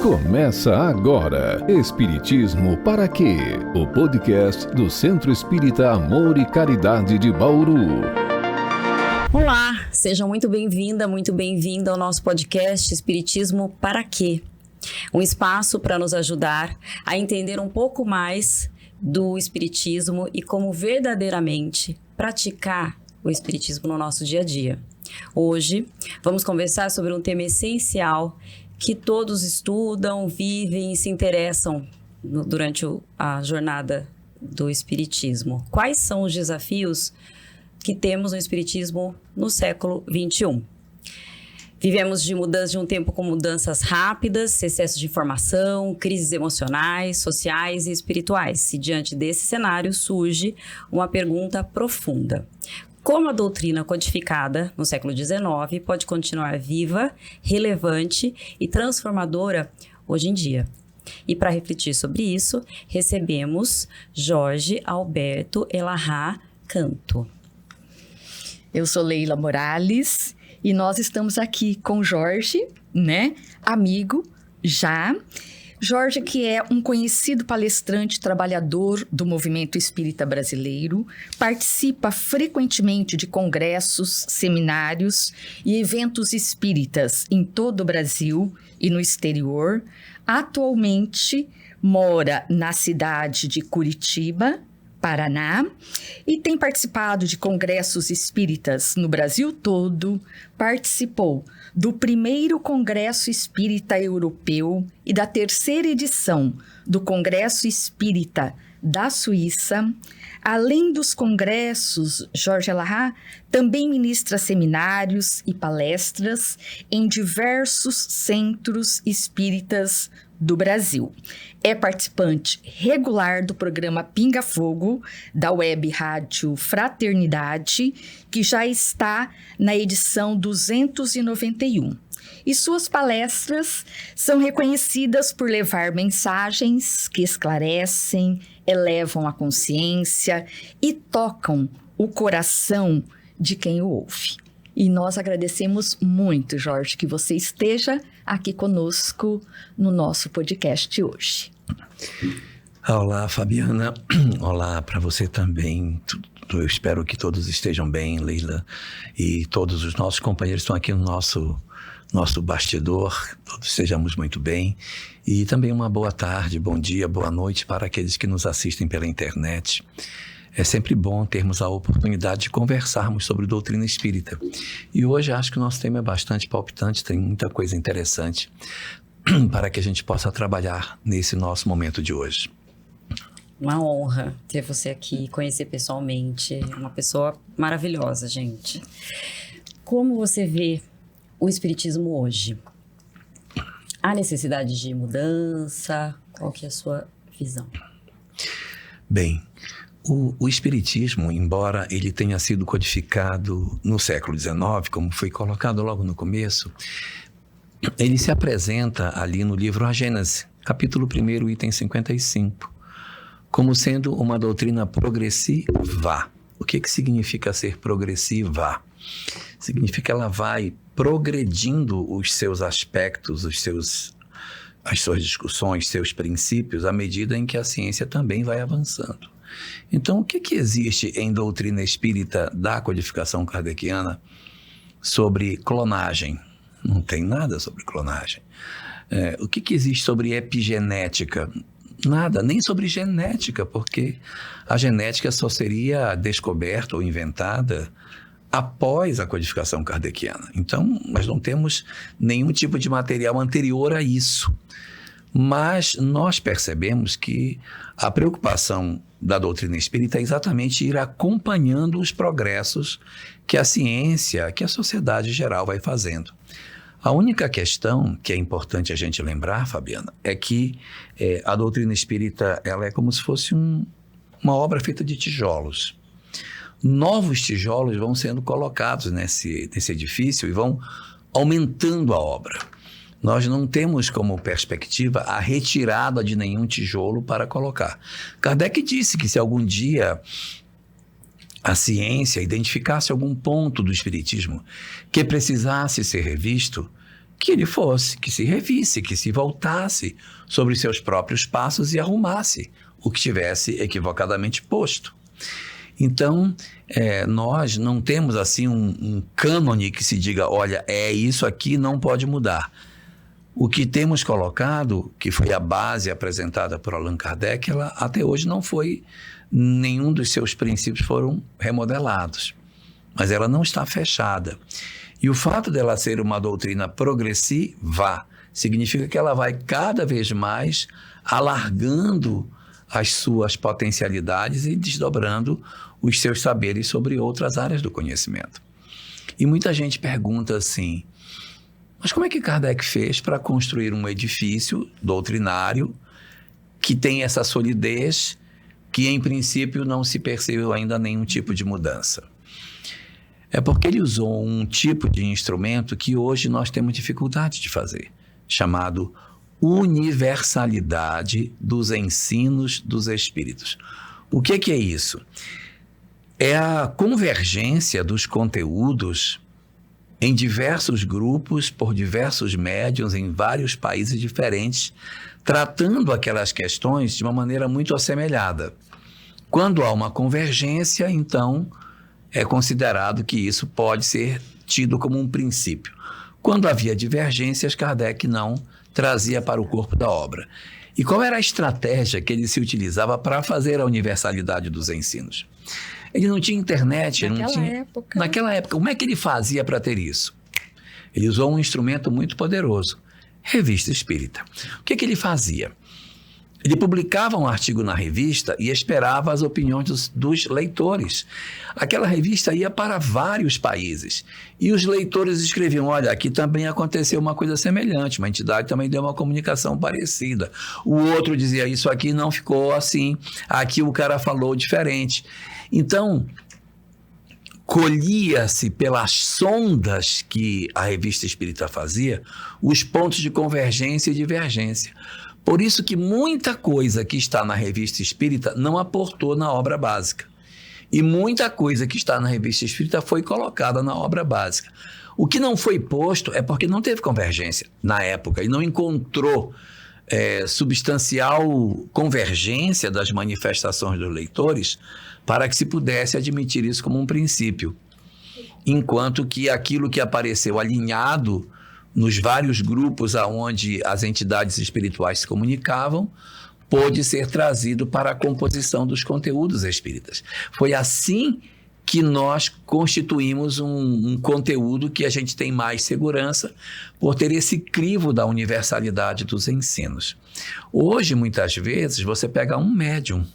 Começa agora Espiritismo para quê? O podcast do Centro Espírita Amor e Caridade de Bauru. Olá, seja muito bem-vinda, muito bem-vindo ao nosso podcast Espiritismo para quê? Um espaço para nos ajudar a entender um pouco mais do Espiritismo e como verdadeiramente praticar o Espiritismo no nosso dia a dia. Hoje vamos conversar sobre um tema essencial que todos estudam, vivem e se interessam durante a jornada do Espiritismo. Quais são os desafios que temos no Espiritismo no século XXI? Vivemos de um tempo com mudanças rápidas, excesso de informação, crises emocionais, sociais e espirituais. E diante desse cenário surge uma pergunta profunda. Como a doutrina codificada no século XIX pode continuar viva, relevante e transformadora hoje em dia? E para refletir sobre isso, recebemos Jorge Alberto Elahá Canto. Eu sou Leila Morales e nós estamos aqui com Jorge, amigo já. Jorge, que é um conhecido palestrante trabalhador do movimento espírita brasileiro, participa frequentemente de congressos, seminários e eventos espíritas em todo o Brasil e no exterior. Atualmente mora na cidade de Curitiba, Paraná, e tem participado de congressos espíritas no Brasil todo, participou do primeiro Congresso Espírita Europeu e da terceira edição do Congresso Espírita da Suíça. Além dos congressos, Jorge Elahá também ministra seminários e palestras em diversos centros espíritas do Brasil. É participante regular do programa Pinga Fogo, da Web Rádio Fraternidade, que já está na edição 291. E suas palestras são reconhecidas por levar mensagens que esclarecem, elevam a consciência e tocam o coração de quem o ouve. E nós agradecemos muito, Jorge, que você esteja aqui conosco no nosso podcast hoje. Olá, Fabiana. Olá para você também. Eu espero que todos estejam bem, Leila. E todos os nossos companheiros estão aqui no nosso bastidor. Todos estejamos muito bem. E também uma boa tarde, bom dia, boa noite para aqueles que nos assistem pela internet. É sempre bom termos a oportunidade de conversarmos sobre doutrina espírita. E hoje acho que o nosso tema é bastante palpitante, tem muita coisa interessante para que a gente possa trabalhar nesse nosso momento de hoje. Uma honra ter você aqui, conhecer pessoalmente. Uma pessoa maravilhosa, gente. Como você vê o Espiritismo hoje? Há necessidade de mudança? Qual que é a sua visão? Bem, o Espiritismo, embora ele tenha sido codificado no século XIX, como foi colocado logo no começo, ele se apresenta ali no livro A Gênese, capítulo 1, item 55, como sendo uma doutrina progressiva. O que significa ser progressiva? Significa que ela vai progredindo os seus aspectos, as suas discussões, seus princípios, à medida em que a ciência também vai avançando. Então, o que existe em doutrina espírita da codificação kardeciana sobre clonagem? Não tem nada sobre clonagem. O que existe sobre epigenética? Nada, nem sobre genética, porque a genética só seria descoberta ou inventada após a codificação kardeciana. Então, nós não temos nenhum tipo de material anterior a isso. Mas nós percebemos que a preocupação da doutrina espírita é exatamente ir acompanhando os progressos que a ciência, que a sociedade geral vai fazendo. A única questão que é importante a gente lembrar, Fabiana, é que a doutrina espírita ela é como se fosse uma obra feita de tijolos. Novos tijolos vão sendo colocados nesse edifício e vão aumentando a obra. Nós não temos como perspectiva a retirada de nenhum tijolo para colocar. Kardec disse que se algum dia a ciência identificasse algum ponto do espiritismo que precisasse ser revisto, que ele fosse, que se revisse, que se voltasse sobre seus próprios passos e arrumasse o que tivesse equivocadamente posto. Então, nós não temos assim um cânone que se diga, olha, é isso aqui, não pode mudar. O que temos colocado, que foi a base apresentada por Allan Kardec, ela até hoje não foi, nenhum dos seus princípios foram remodelados, mas ela não está fechada. E o fato dela ser uma doutrina progressiva significa que ela vai cada vez mais alargando as suas potencialidades e desdobrando os seus saberes sobre outras áreas do conhecimento. E muita gente pergunta assim, mas como é que Kardec fez para construir um edifício doutrinário que tem essa solidez que, em princípio, não se percebeu ainda nenhum tipo de mudança? É porque ele usou um tipo de instrumento que hoje nós temos dificuldade de fazer, chamado universalidade dos ensinos dos espíritos. O que é isso? É a convergência dos conteúdos em diversos grupos, por diversos médiuns, em vários países diferentes, tratando aquelas questões de uma maneira muito assemelhada. Quando há uma convergência, então, é considerado que isso pode ser tido como um princípio. Quando havia divergências, Kardec não trazia para o corpo da obra. E qual era a estratégia que ele se utilizava para fazer a universalidade dos ensinos? Ele não tinha internet. Naquela época, como é que ele fazia para ter isso? Ele usou um instrumento muito poderoso, revista espírita. O que ele fazia? Ele publicava um artigo na revista e esperava as opiniões dos leitores. Aquela revista ia para vários países. E os leitores escreviam, olha, aqui também aconteceu uma coisa semelhante, uma entidade também deu uma comunicação parecida. O outro dizia, isso aqui não ficou assim, aqui o cara falou diferente. Então, colhia-se pelas sondas que a revista espírita fazia, os pontos de convergência e divergência. Por isso que muita coisa que está na revista espírita não aportou na obra básica. E muita coisa que está na revista espírita foi colocada na obra básica. O que não foi posto é porque não teve convergência na época e não encontrou substancial convergência das manifestações dos leitores para que se pudesse admitir isso como um princípio. Enquanto que aquilo que apareceu alinhado nos vários grupos aonde as entidades espirituais se comunicavam, pôde ser trazido para a composição dos conteúdos espíritas. Foi assim que nós constituímos um conteúdo que a gente tem mais segurança por ter esse crivo da universalidade dos ensinos. Hoje, muitas vezes, você pega um médium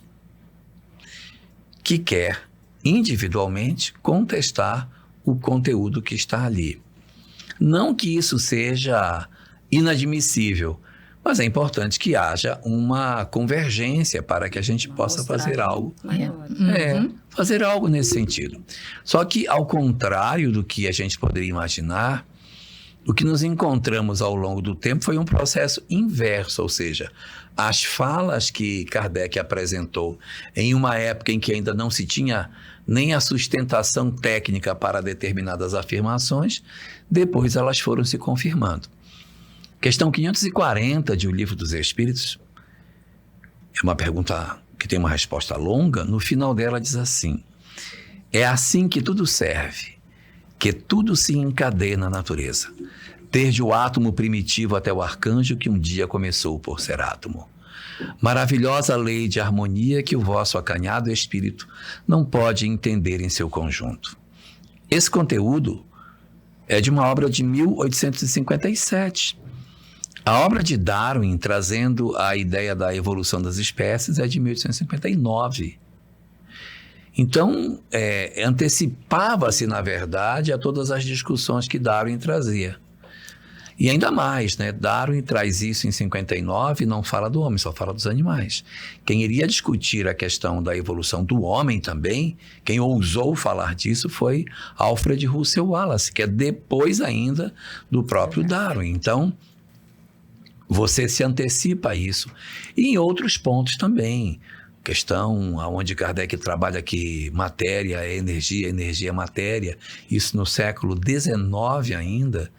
que quer individualmente contestar o conteúdo que está ali. Não que isso seja inadmissível, mas é importante que haja uma convergência para que a gente possa fazer algo. Fazer algo nesse sentido. Só que, ao contrário do que a gente poderia imaginar, o que nos encontramos ao longo do tempo foi um processo inverso, ou seja, as falas que Kardec apresentou em uma época em que ainda não se tinha nem a sustentação técnica para determinadas afirmações, depois elas foram se confirmando. Questão 540 de O Livro dos Espíritos é uma pergunta que tem uma resposta longa. No final dela diz assim: é assim que tudo serve, que tudo se encadeia na natureza, desde o átomo primitivo até o arcanjo que um dia começou por ser átomo. Maravilhosa lei de harmonia que o vosso acanhado espírito não pode entender em seu conjunto. Esse conteúdo é de uma obra de 1857. A obra de Darwin, trazendo a ideia da evolução das espécies, é de 1859. Então, antecipava-se, na verdade, a todas as discussões que Darwin trazia. E ainda mais, né? Darwin traz isso em 59 e não fala do homem, só fala dos animais. Quem iria discutir a questão da evolução do homem também, quem ousou falar disso foi Alfred Russel Wallace, que é depois ainda do próprio Darwin. Então, você se antecipa a isso. E em outros pontos também. Questão onde Kardec trabalha que matéria é energia, energia é matéria. Isso no século XIX ainda.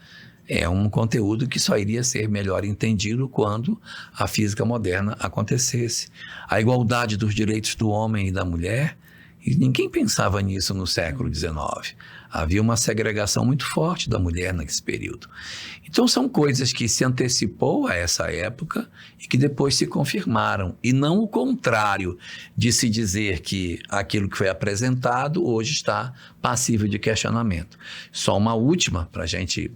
é um conteúdo que só iria ser melhor entendido quando a física moderna acontecesse. A igualdade dos direitos do homem e da mulher, e ninguém pensava nisso no século XIX. Havia uma segregação muito forte da mulher nesse período. Então, são coisas que se antecipou a essa época e que depois se confirmaram. E não o contrário de se dizer que aquilo que foi apresentado hoje está passível de questionamento. Só uma última, para a gente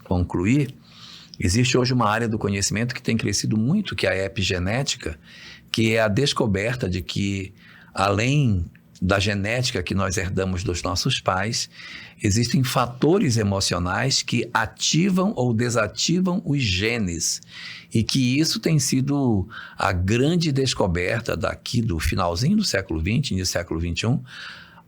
concluir. Existe hoje uma área do conhecimento que tem crescido muito, que é a epigenética, que é a descoberta de que, além da genética que nós herdamos dos nossos pais, existem fatores emocionais que ativam ou desativam os genes, e que isso tem sido a grande descoberta daqui do finalzinho do século XX, início do século XXI,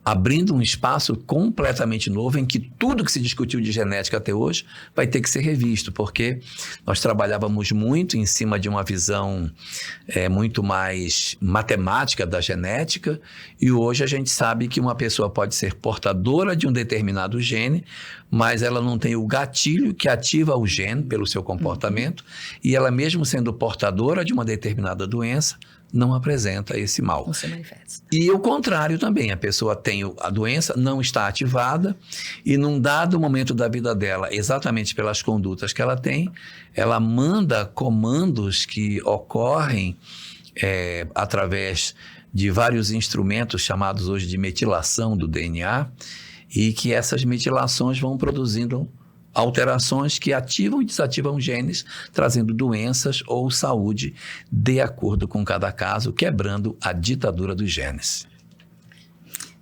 abrindo um espaço completamente novo em que tudo que se discutiu de genética até hoje vai ter que ser revisto, porque nós trabalhávamos muito em cima de uma visão muito mais matemática da genética, e hoje a gente sabe que uma pessoa pode ser portadora de um determinado gene, mas ela não tem o gatilho que ativa o gene pelo seu comportamento, e ela mesmo sendo portadora de uma determinada doença, não apresenta esse mal. Não se manifesta. E o contrário também, a pessoa tem a doença, não está ativada, e num dado momento da vida dela, exatamente pelas condutas que ela tem, ela manda comandos que ocorrem através de vários instrumentos chamados hoje de metilação do DNA, e que essas metilações vão produzindo alterações que ativam e desativam genes, trazendo doenças ou saúde de acordo com cada caso, quebrando a ditadura dos genes.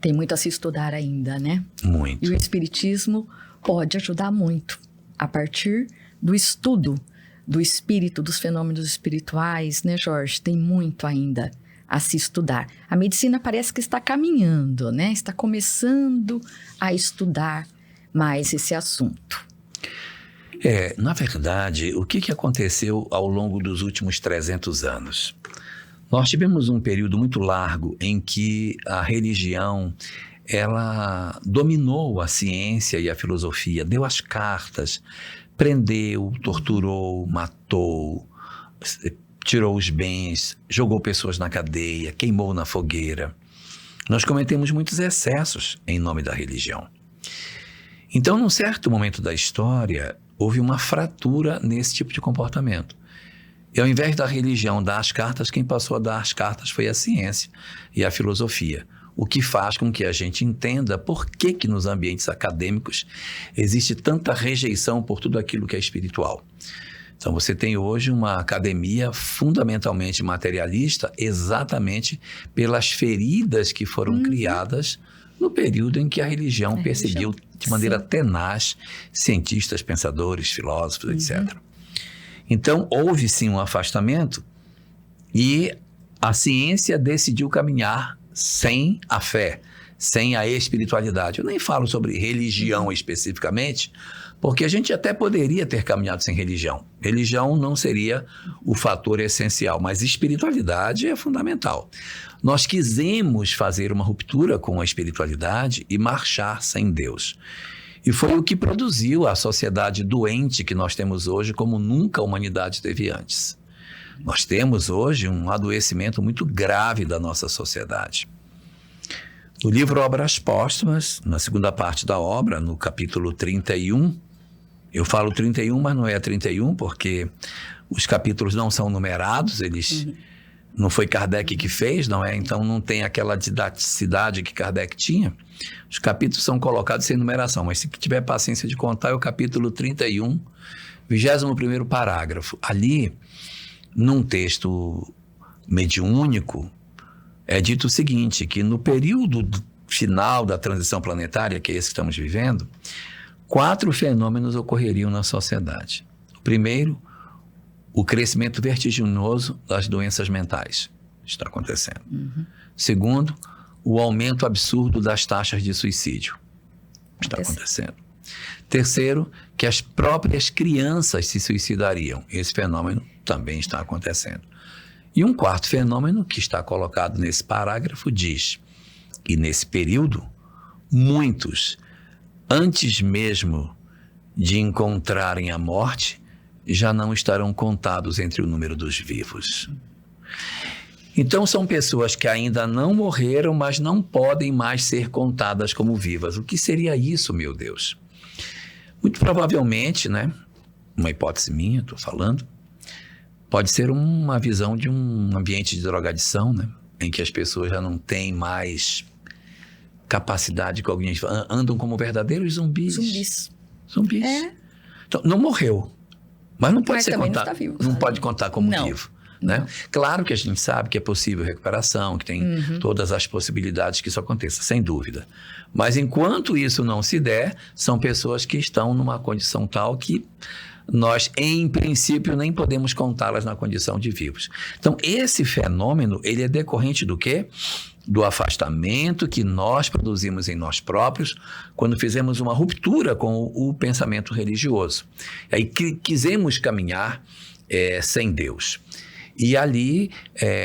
Tem muito a se estudar ainda, né? Muito. E o espiritismo pode ajudar muito a partir do estudo do espírito, dos fenômenos espirituais, né, Jorge? Tem muito ainda a se estudar. A medicina parece que está caminhando, né? Está começando a estudar mais esse assunto. Na verdade, o que aconteceu ao longo dos últimos 300 anos? Nós tivemos um período muito largo em que a religião, ela dominou a ciência e a filosofia, deu as cartas, prendeu, torturou, matou, tirou os bens, jogou pessoas na cadeia, queimou na fogueira. Nós cometemos muitos excessos em nome da religião. Então, num certo momento da história, houve uma fratura nesse tipo de comportamento. E ao invés da religião dar as cartas, quem passou a dar as cartas foi a ciência e a filosofia. O que faz com que a gente entenda por que nos ambientes acadêmicos existe tanta rejeição por tudo aquilo que é espiritual. Então, você tem hoje uma academia fundamentalmente materialista, exatamente pelas feridas que foram criadas no período em que a religião perseguiu de maneira tenaz cientistas, pensadores, filósofos, etc. Então, houve sim um afastamento, e a ciência decidiu caminhar sem a fé, sem a espiritualidade. Eu nem falo sobre religião especificamente, porque a gente até poderia ter caminhado sem religião. Religião não seria o fator essencial, mas espiritualidade é fundamental. Nós quisemos fazer uma ruptura com a espiritualidade e marchar sem Deus. E foi o que produziu a sociedade doente que nós temos hoje, como nunca a humanidade teve antes. Nós temos hoje um adoecimento muito grave da nossa sociedade. No livro Obras Póstumas, na segunda parte da obra, no capítulo 31, eu falo 31, mas não é 31, porque os capítulos não são numerados, eles... Não foi Kardec que fez, não é? Então não tem aquela didaticidade que Kardec tinha. Os capítulos são colocados sem numeração, mas se tiver paciência de contar, é o capítulo 31, 21º parágrafo. Ali, num texto mediúnico, é dito o seguinte, que no período final da transição planetária, que é esse que estamos vivendo, 4 fenômenos ocorreriam na sociedade. O primeiro, o crescimento vertiginoso das doenças mentais está acontecendo. Segundo, o aumento absurdo das taxas de suicídio está acontecendo. Terceiro, que as próprias crianças se suicidariam. Esse fenômeno também está acontecendo. E um quarto fenômeno que está colocado nesse parágrafo diz: e nesse período, muitos, antes mesmo de encontrarem a morte, já não estarão contados entre o número dos vivos. Então, são pessoas que ainda não morreram, mas não podem mais ser contadas como vivas. O que seria isso, meu Deus? Muito provavelmente, né? Uma hipótese minha, estou falando, pode ser uma visão de um ambiente de drogadição, né? Em que as pessoas já não têm mais capacidade, que alguém andam como verdadeiros zumbis. Zumbis. Então, não morreu, mas não pode ser contado. Não, vivo, não pode contar como vivo. Né? Claro que a gente sabe que é possível recuperação, que tem todas as possibilidades que isso aconteça, sem dúvida. Mas enquanto isso não se der, são pessoas que estão numa condição tal que nós, em princípio, nem podemos contá-las na condição de vivos. Então, esse fenômeno, ele é decorrente do quê? Do afastamento que nós produzimos em nós próprios quando fizemos uma ruptura com o pensamento religioso. Aí quisemos caminhar sem Deus. E ali,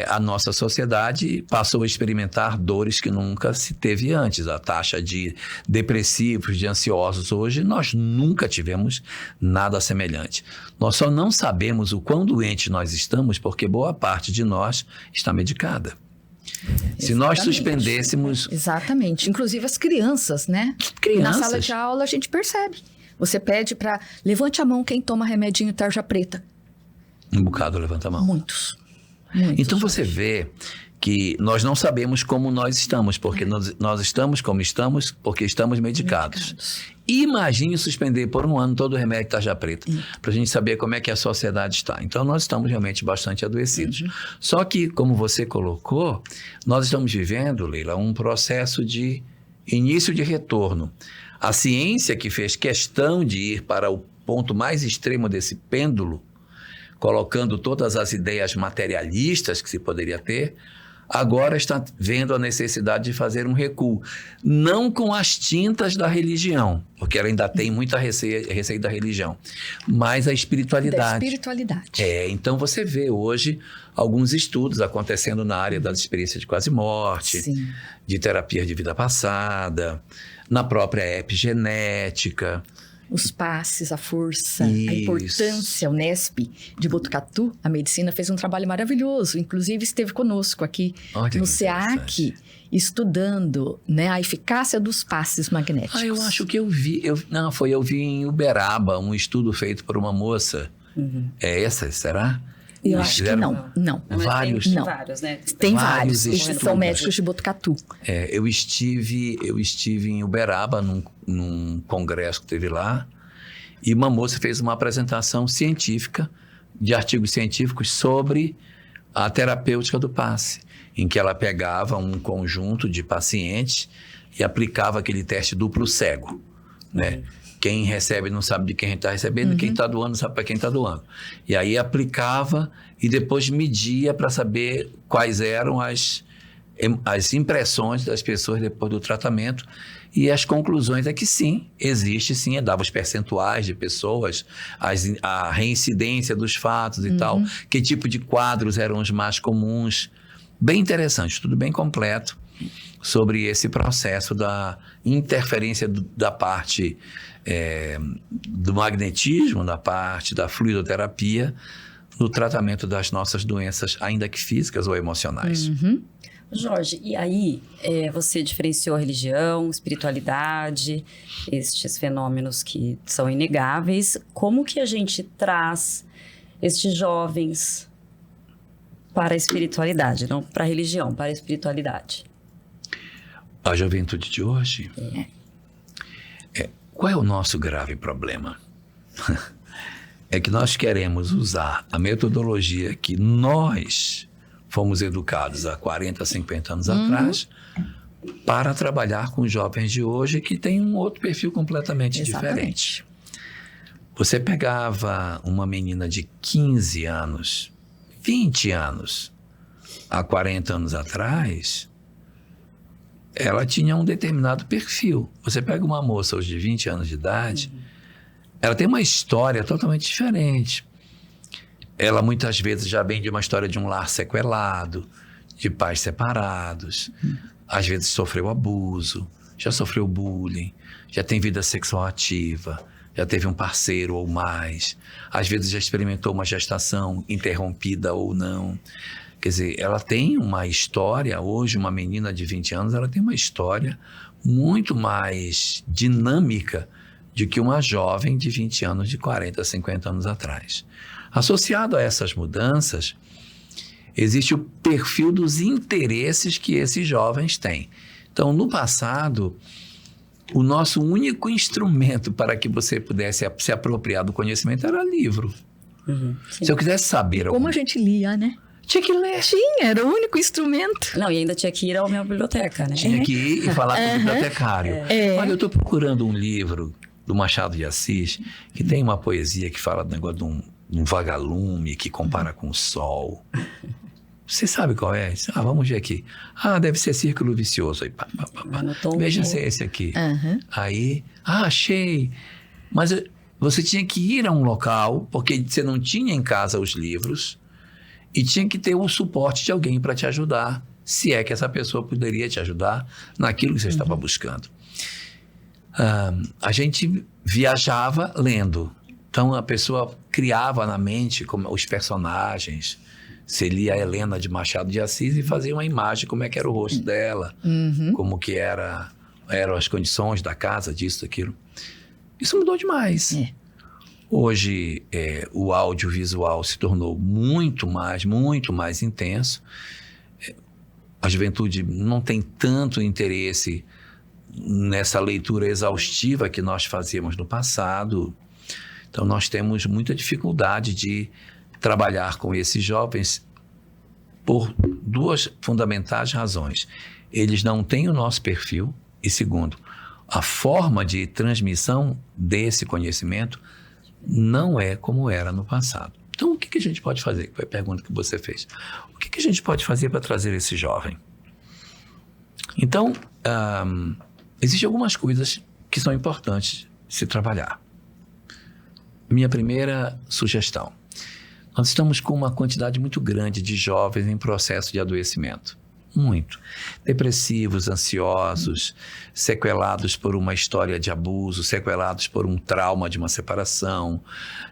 a nossa sociedade passou a experimentar dores que nunca se teve antes. A taxa de depressivos, de ansiosos hoje, nós nunca tivemos nada semelhante. Nós só não sabemos o quão doente nós estamos porque boa parte de nós está medicada. Se nós suspendêssemos... Exatamente. Inclusive as crianças, né? Na sala de aula a gente percebe. Você pede para... Levante a mão quem toma remedinho tarja preta. Um bocado levanta a mão. Muitos. Então você vê que nós não sabemos como nós estamos, porque nós estamos como estamos, porque estamos medicados. Imagine suspender por um ano todo o remédio tarja preta, para a gente saber como é que a sociedade está. Então nós estamos realmente bastante adoecidos. Só que, como você colocou, nós estamos vivendo, Leila, um processo de início de retorno. A ciência que fez questão de ir para o ponto mais extremo desse pêndulo, colocando todas as ideias materialistas que se poderia ter, agora está vendo a necessidade de fazer um recuo. Não com as tintas da religião, porque ela ainda tem muita receio da religião, mas a espiritualidade. Da espiritualidade. Então você vê hoje alguns estudos acontecendo na área das experiências de quase morte, de terapia de vida passada, na própria epigenética. Os passes, a força, a importância. O Unesp de Botucatu, a medicina, fez um trabalho maravilhoso. Inclusive, esteve conosco aqui no SEAC, estudando, né, a eficácia dos passes magnéticos. Eu acho que eu vi. Eu vi em Uberaba um estudo feito por uma moça. É essa, será? Eu acho que não. Vários. Tem vários, né? Tem vários. São médicos de Botucatu. Eu estive em Uberaba num congresso que teve lá, e uma moça fez uma apresentação científica, de artigos científicos sobre a terapêutica do passe, em que ela pegava um conjunto de pacientes e aplicava aquele teste duplo cego, né? Quem recebe não sabe de quem está recebendo, quem está doando não sabe para quem está doando. E aí aplicava e depois media para saber quais eram as impressões das pessoas depois do tratamento. E as conclusões é que sim, existe sim, dava os percentuais de pessoas, a reincidência dos fatos e tal, que tipo de quadros eram os mais comuns. Bem interessante, tudo bem completo sobre esse processo da interferência da parte do magnetismo, da parte da fluidoterapia, no tratamento das nossas doenças, ainda que físicas ou emocionais. Jorge, e aí você diferenciou a religião, espiritualidade, estes fenômenos que são inegáveis. Como que a gente traz estes jovens para a espiritualidade, não para a religião, para a espiritualidade? A juventude de hoje? Qual é o nosso grave problema? É que nós queremos usar a metodologia que nós fomos educados há 40, 50 anos atrás para trabalhar com jovens de hoje que têm um outro perfil completamente diferente. Você pegava uma menina de 15 anos, 20 anos, há 40 anos atrás, ela tinha um determinado perfil. Você pega uma moça hoje de 20 anos de idade, ela tem uma história totalmente diferente. Ela muitas vezes já vem de uma história de um lar sequelado, de pais separados, às vezes sofreu abuso, já sofreu bullying, já tem vida sexual ativa, já teve um parceiro ou mais, às vezes já experimentou uma gestação interrompida ou não. Quer dizer, ela tem uma história, hoje uma menina de 20 anos, ela tem uma história muito mais dinâmica do que uma jovem de 20 anos, de 40, 50 anos atrás. Associado a essas mudanças, existe o perfil dos interesses que esses jovens têm. Então, no passado, o nosso único instrumento para que você pudesse se apropriar do conhecimento era livro. Se eu quisesse saber... Como a gente lia, né? Tinha que ler. Tinha, era o único instrumento. Não, e ainda tinha que ir à minha biblioteca, né? Tinha que ir e falar com o bibliotecário. Olha, eu estou procurando um livro do Machado de Assis, que tem uma poesia que fala do negócio de um vagalume que compara com o sol. Você sabe qual é? Vamos ver aqui. Deve ser Círculo Vicioso. Aí, veja se é esse aqui. Aí, achei. Mas você tinha que ir a um local, porque você não tinha em casa os livros, e tinha que ter o suporte de alguém para te ajudar, se é que essa pessoa poderia te ajudar naquilo que você estava buscando. A gente viajava lendo. Então, a pessoa criava na mente como os personagens. Você lia a Helena de Machado de Assis e fazia uma imagem como é que era o rosto dela, como que eram as condições da casa, disso, daquilo. Isso mudou demais. Hoje, o audiovisual se tornou muito mais intenso. A juventude não tem tanto interesse nessa leitura exaustiva que nós fazíamos no passado. Então, nós temos muita dificuldade de trabalhar com esses jovens por duas fundamentais razões. Eles não têm o nosso perfil e, segundo, a forma de transmissão desse conhecimento não é como era no passado. Então, o que a gente pode fazer? Foi a pergunta que você fez. O que a gente pode fazer para trazer esse jovem? Então, existem algumas coisas que são importantes se trabalhar. Minha primeira sugestão. Nós estamos com uma quantidade muito grande de jovens em processo de adoecimento. Muito. Depressivos, ansiosos, sequelados por uma história de abuso, sequelados por um trauma de uma separação,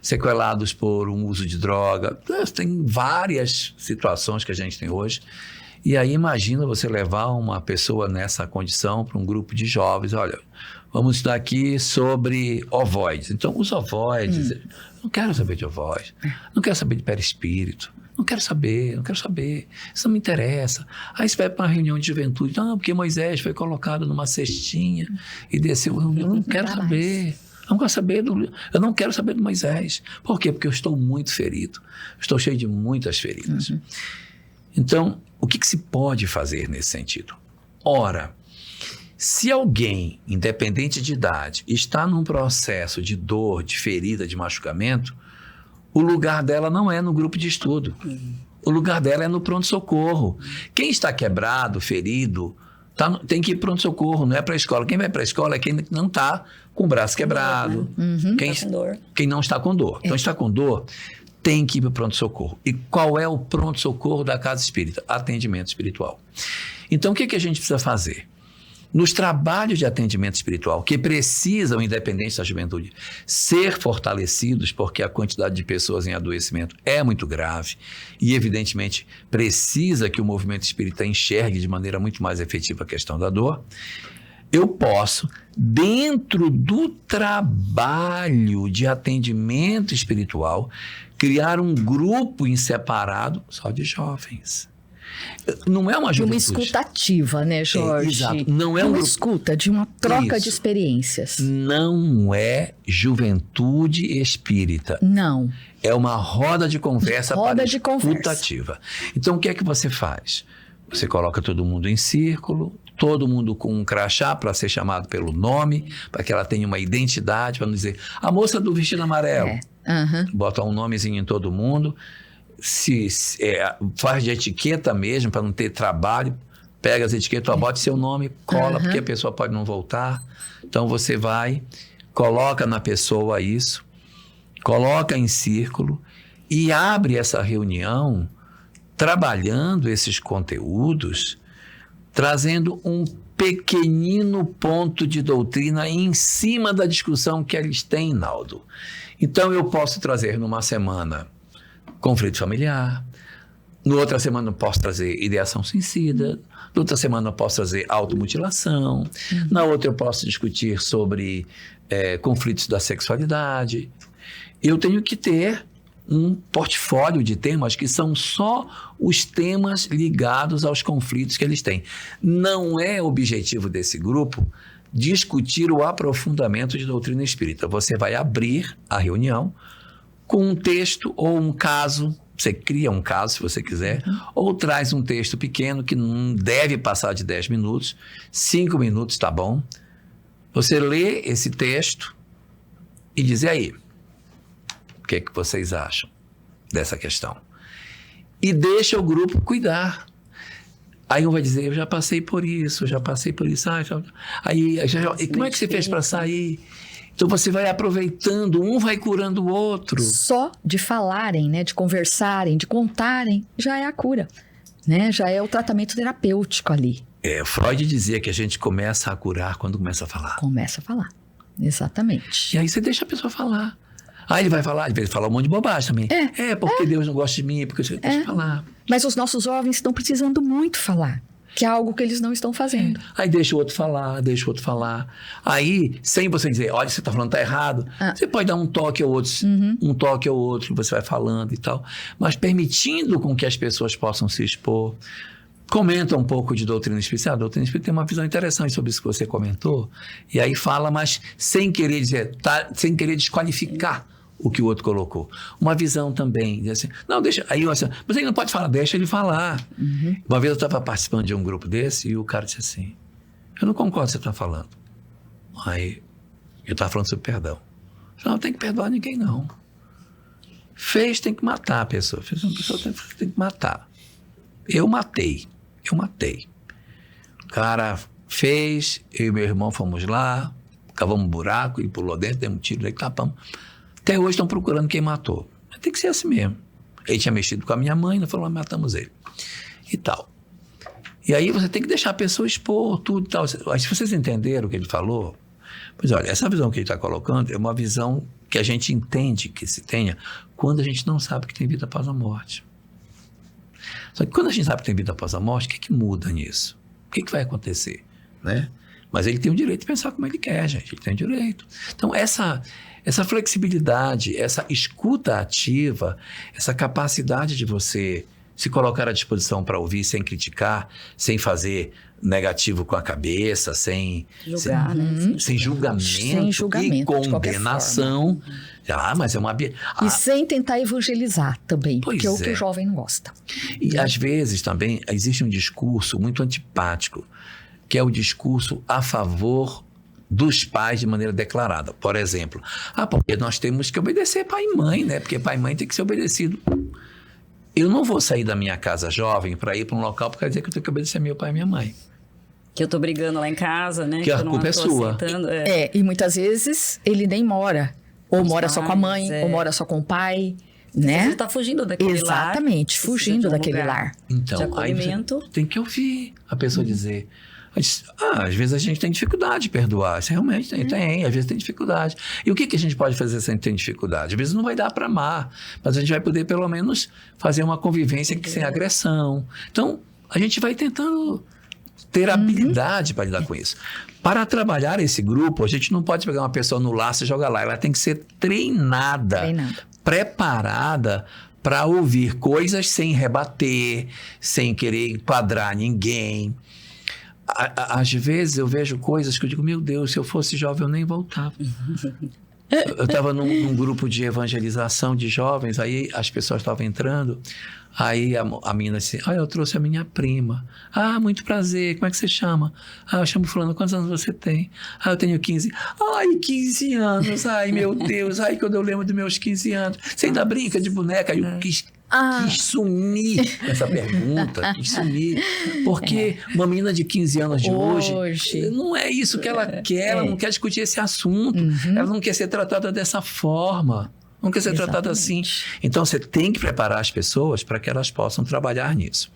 sequelados por um uso de droga. Tem várias situações que a gente tem hoje. E aí imagina você levar uma pessoa nessa condição para um grupo de jovens. Olha, vamos estudar aqui sobre ovoides. Então, os ovoides... Não quero saber de ovoide, não quero saber de perispírito, não quero saber, isso não me interessa. Aí você vai para uma reunião de juventude, porque Moisés foi colocado numa cestinha e desceu, eu não quero saber. Eu não quero saber do Moisés. Por quê? Porque eu estou muito ferido, estou cheio de muitas feridas. Então, o que se pode fazer nesse sentido? Ora, se alguém, independente de idade, está num processo de dor, de ferida, de machucamento, o lugar dela não é no grupo de estudo. O lugar dela é no pronto-socorro. Quem está quebrado, ferido, tem que ir para pronto-socorro, não é para a escola. Quem vai para a escola é quem não está com o braço quebrado. Quem não está com dor. Então, está com dor, tem que ir para o pronto-socorro. E qual é o pronto-socorro da Casa Espírita? Atendimento espiritual. Então, o que a gente precisa fazer? Nos trabalhos de atendimento espiritual, que precisam, independente da juventude, ser fortalecidos, porque a quantidade de pessoas em adoecimento é muito grave e, evidentemente, precisa que o movimento espírita enxergue de maneira muito mais efetiva a questão da dor, eu posso, dentro do trabalho de atendimento espiritual, criar um grupo em separado só de jovens. Não é uma juventude. De uma escuta ativa, né, Jorge? Exato. Não é uma escuta, de uma troca de experiências. Não é juventude espírita. Não. É uma roda de conversa para escuta ativa. Então, o que é que você faz? Você coloca todo mundo em círculo, todo mundo com um crachá para ser chamado pelo nome, para que ela tenha uma identidade, para não dizer, a moça do vestido amarelo. Bota um nomezinho em todo mundo. Faz de etiqueta mesmo, para não ter trabalho, pega as etiquetas, bota seu nome, cola, porque a pessoa pode não voltar. Então, você vai, coloca na pessoa isso, coloca em círculo e abre essa reunião trabalhando esses conteúdos, trazendo um pequenino ponto de doutrina em cima da discussão que eles têm, Naldo. Então, eu posso trazer numa semana conflito familiar, na outra semana eu posso trazer ideação suicida, na outra semana eu posso trazer automutilação, na outra eu posso discutir sobre conflitos da sexualidade. Eu tenho que ter um portfólio de temas que são só os temas ligados aos conflitos que eles têm. Não é objetivo desse grupo discutir o aprofundamento de doutrina espírita. Você vai abrir a reunião com um texto ou um caso, você cria um caso se você quiser, ou traz um texto pequeno que não deve passar de 10 minutos, 5 minutos tá bom. Você lê esse texto e diz, e aí? O que é que vocês acham dessa questão? E deixa o grupo cuidar. Aí um vai dizer, eu já passei por isso. E como é que você fez para sair? Então você vai aproveitando, um vai curando o outro. Só de falarem, né, de conversarem, de contarem, já é a cura, né? Já é o tratamento terapêutico ali. Freud dizia que a gente começa a curar quando começa a falar. Começa a falar, exatamente. E aí você deixa a pessoa falar. Aí ele vai falar, às vezes falar um monte de bobagem também. Porque Deus não gosta de mim, porque eu deixa eu falar. Mas os nossos jovens estão precisando muito falar, que é algo que eles não estão fazendo. Aí deixa o outro falar, Aí, sem você dizer, olha, você está falando, tá errado, você pode dar um toque ao outro, você vai falando e tal. Mas permitindo com que as pessoas possam se expor. Comenta um pouco de doutrina espírita. A doutrina espírita tem uma visão interessante sobre isso que você comentou. E aí fala, mas sem querer dizer, sem querer desqualificar o que o outro colocou. Uma visão também, diz assim, não, deixa, aí eu assim, mas ele não pode falar, deixa ele falar. Uma vez eu estava participando de um grupo desse e o cara disse assim, eu não concordo com o que você está falando. Aí eu estava falando sobre perdão. Não tem que perdoar ninguém, não. Fez, tem que matar a pessoa. Fez uma pessoa, tem que matar. Eu matei. O cara fez, eu e meu irmão fomos lá, cavamos um buraco, ele pulou dentro, demos um tiro, daí tapamos. Até hoje estão procurando quem matou. Tem que ser assim mesmo. Ele tinha mexido com a minha mãe, nós falamos, matamos ele. E tal. E aí você tem que deixar a pessoa expor tudo e tal. Mas se vocês entenderam o que ele falou, pois olha, essa visão que ele está colocando é uma visão que a gente entende que se tenha quando a gente não sabe que tem vida após a morte. Só que quando a gente sabe que tem vida após a morte, o que muda nisso? O que vai acontecer? Né? Mas ele tem o direito de pensar como ele quer, gente. Ele tem o direito. Então, essa flexibilidade, essa escuta ativa, essa capacidade de você se colocar à disposição para ouvir sem criticar, sem fazer negativo com a cabeça, sem julgamento e condenação. Mas é uma... E sem tentar evangelizar também, porque é o que o jovem não gosta. E às vezes também existe um discurso muito antipático, que é o discurso a favor dos pais de maneira declarada. Por exemplo, porque nós temos que obedecer pai e mãe, né? Porque pai e mãe tem que ser obedecido. Eu não vou sair da minha casa jovem para ir para um local porque quer dizer que eu tenho que obedecer meu pai e minha mãe. Que eu tô brigando lá em casa, né? Que a culpa é sua. E muitas vezes ele nem mora. Ou mora só com a mãe, ou mora só com o pai, né? Você tá fugindo daquele lar. Exatamente, fugindo daquele lar. Então, de acolhimento. Aí tem que ouvir a pessoa dizer. Às vezes a gente tem dificuldade de perdoar. Isso realmente tem. Às vezes tem dificuldade. E o que a gente pode fazer sem ter dificuldade? Às vezes não vai dar para amar, mas a gente vai poder pelo menos fazer uma convivência sem agressão. Então, a gente vai tentando ter habilidade para lidar com isso. Para trabalhar esse grupo, a gente não pode pegar uma pessoa no laço e jogar lá. Ela tem que ser treinada. Preparada para ouvir coisas sem rebater, sem querer enquadrar ninguém. Às vezes eu vejo coisas que eu digo, meu Deus, se eu fosse jovem eu nem voltava. Eu estava num grupo de evangelização de jovens, aí as pessoas estavam entrando, aí a menina disse, eu trouxe a minha prima. Muito prazer, como é que você chama? Eu chamo fulano, quantos anos você tem? Eu tenho 15. 15 anos, meu Deus, quando eu lembro dos meus 15 anos. Você ainda brinca de boneca? Eu quis sumir com essa pergunta, porque uma menina de 15 anos de hoje não é isso que ela quer, ela não quer discutir esse assunto, ela não quer ser tratada dessa forma, não quer ser tratada assim. Então você tem que preparar as pessoas para que elas possam trabalhar nisso.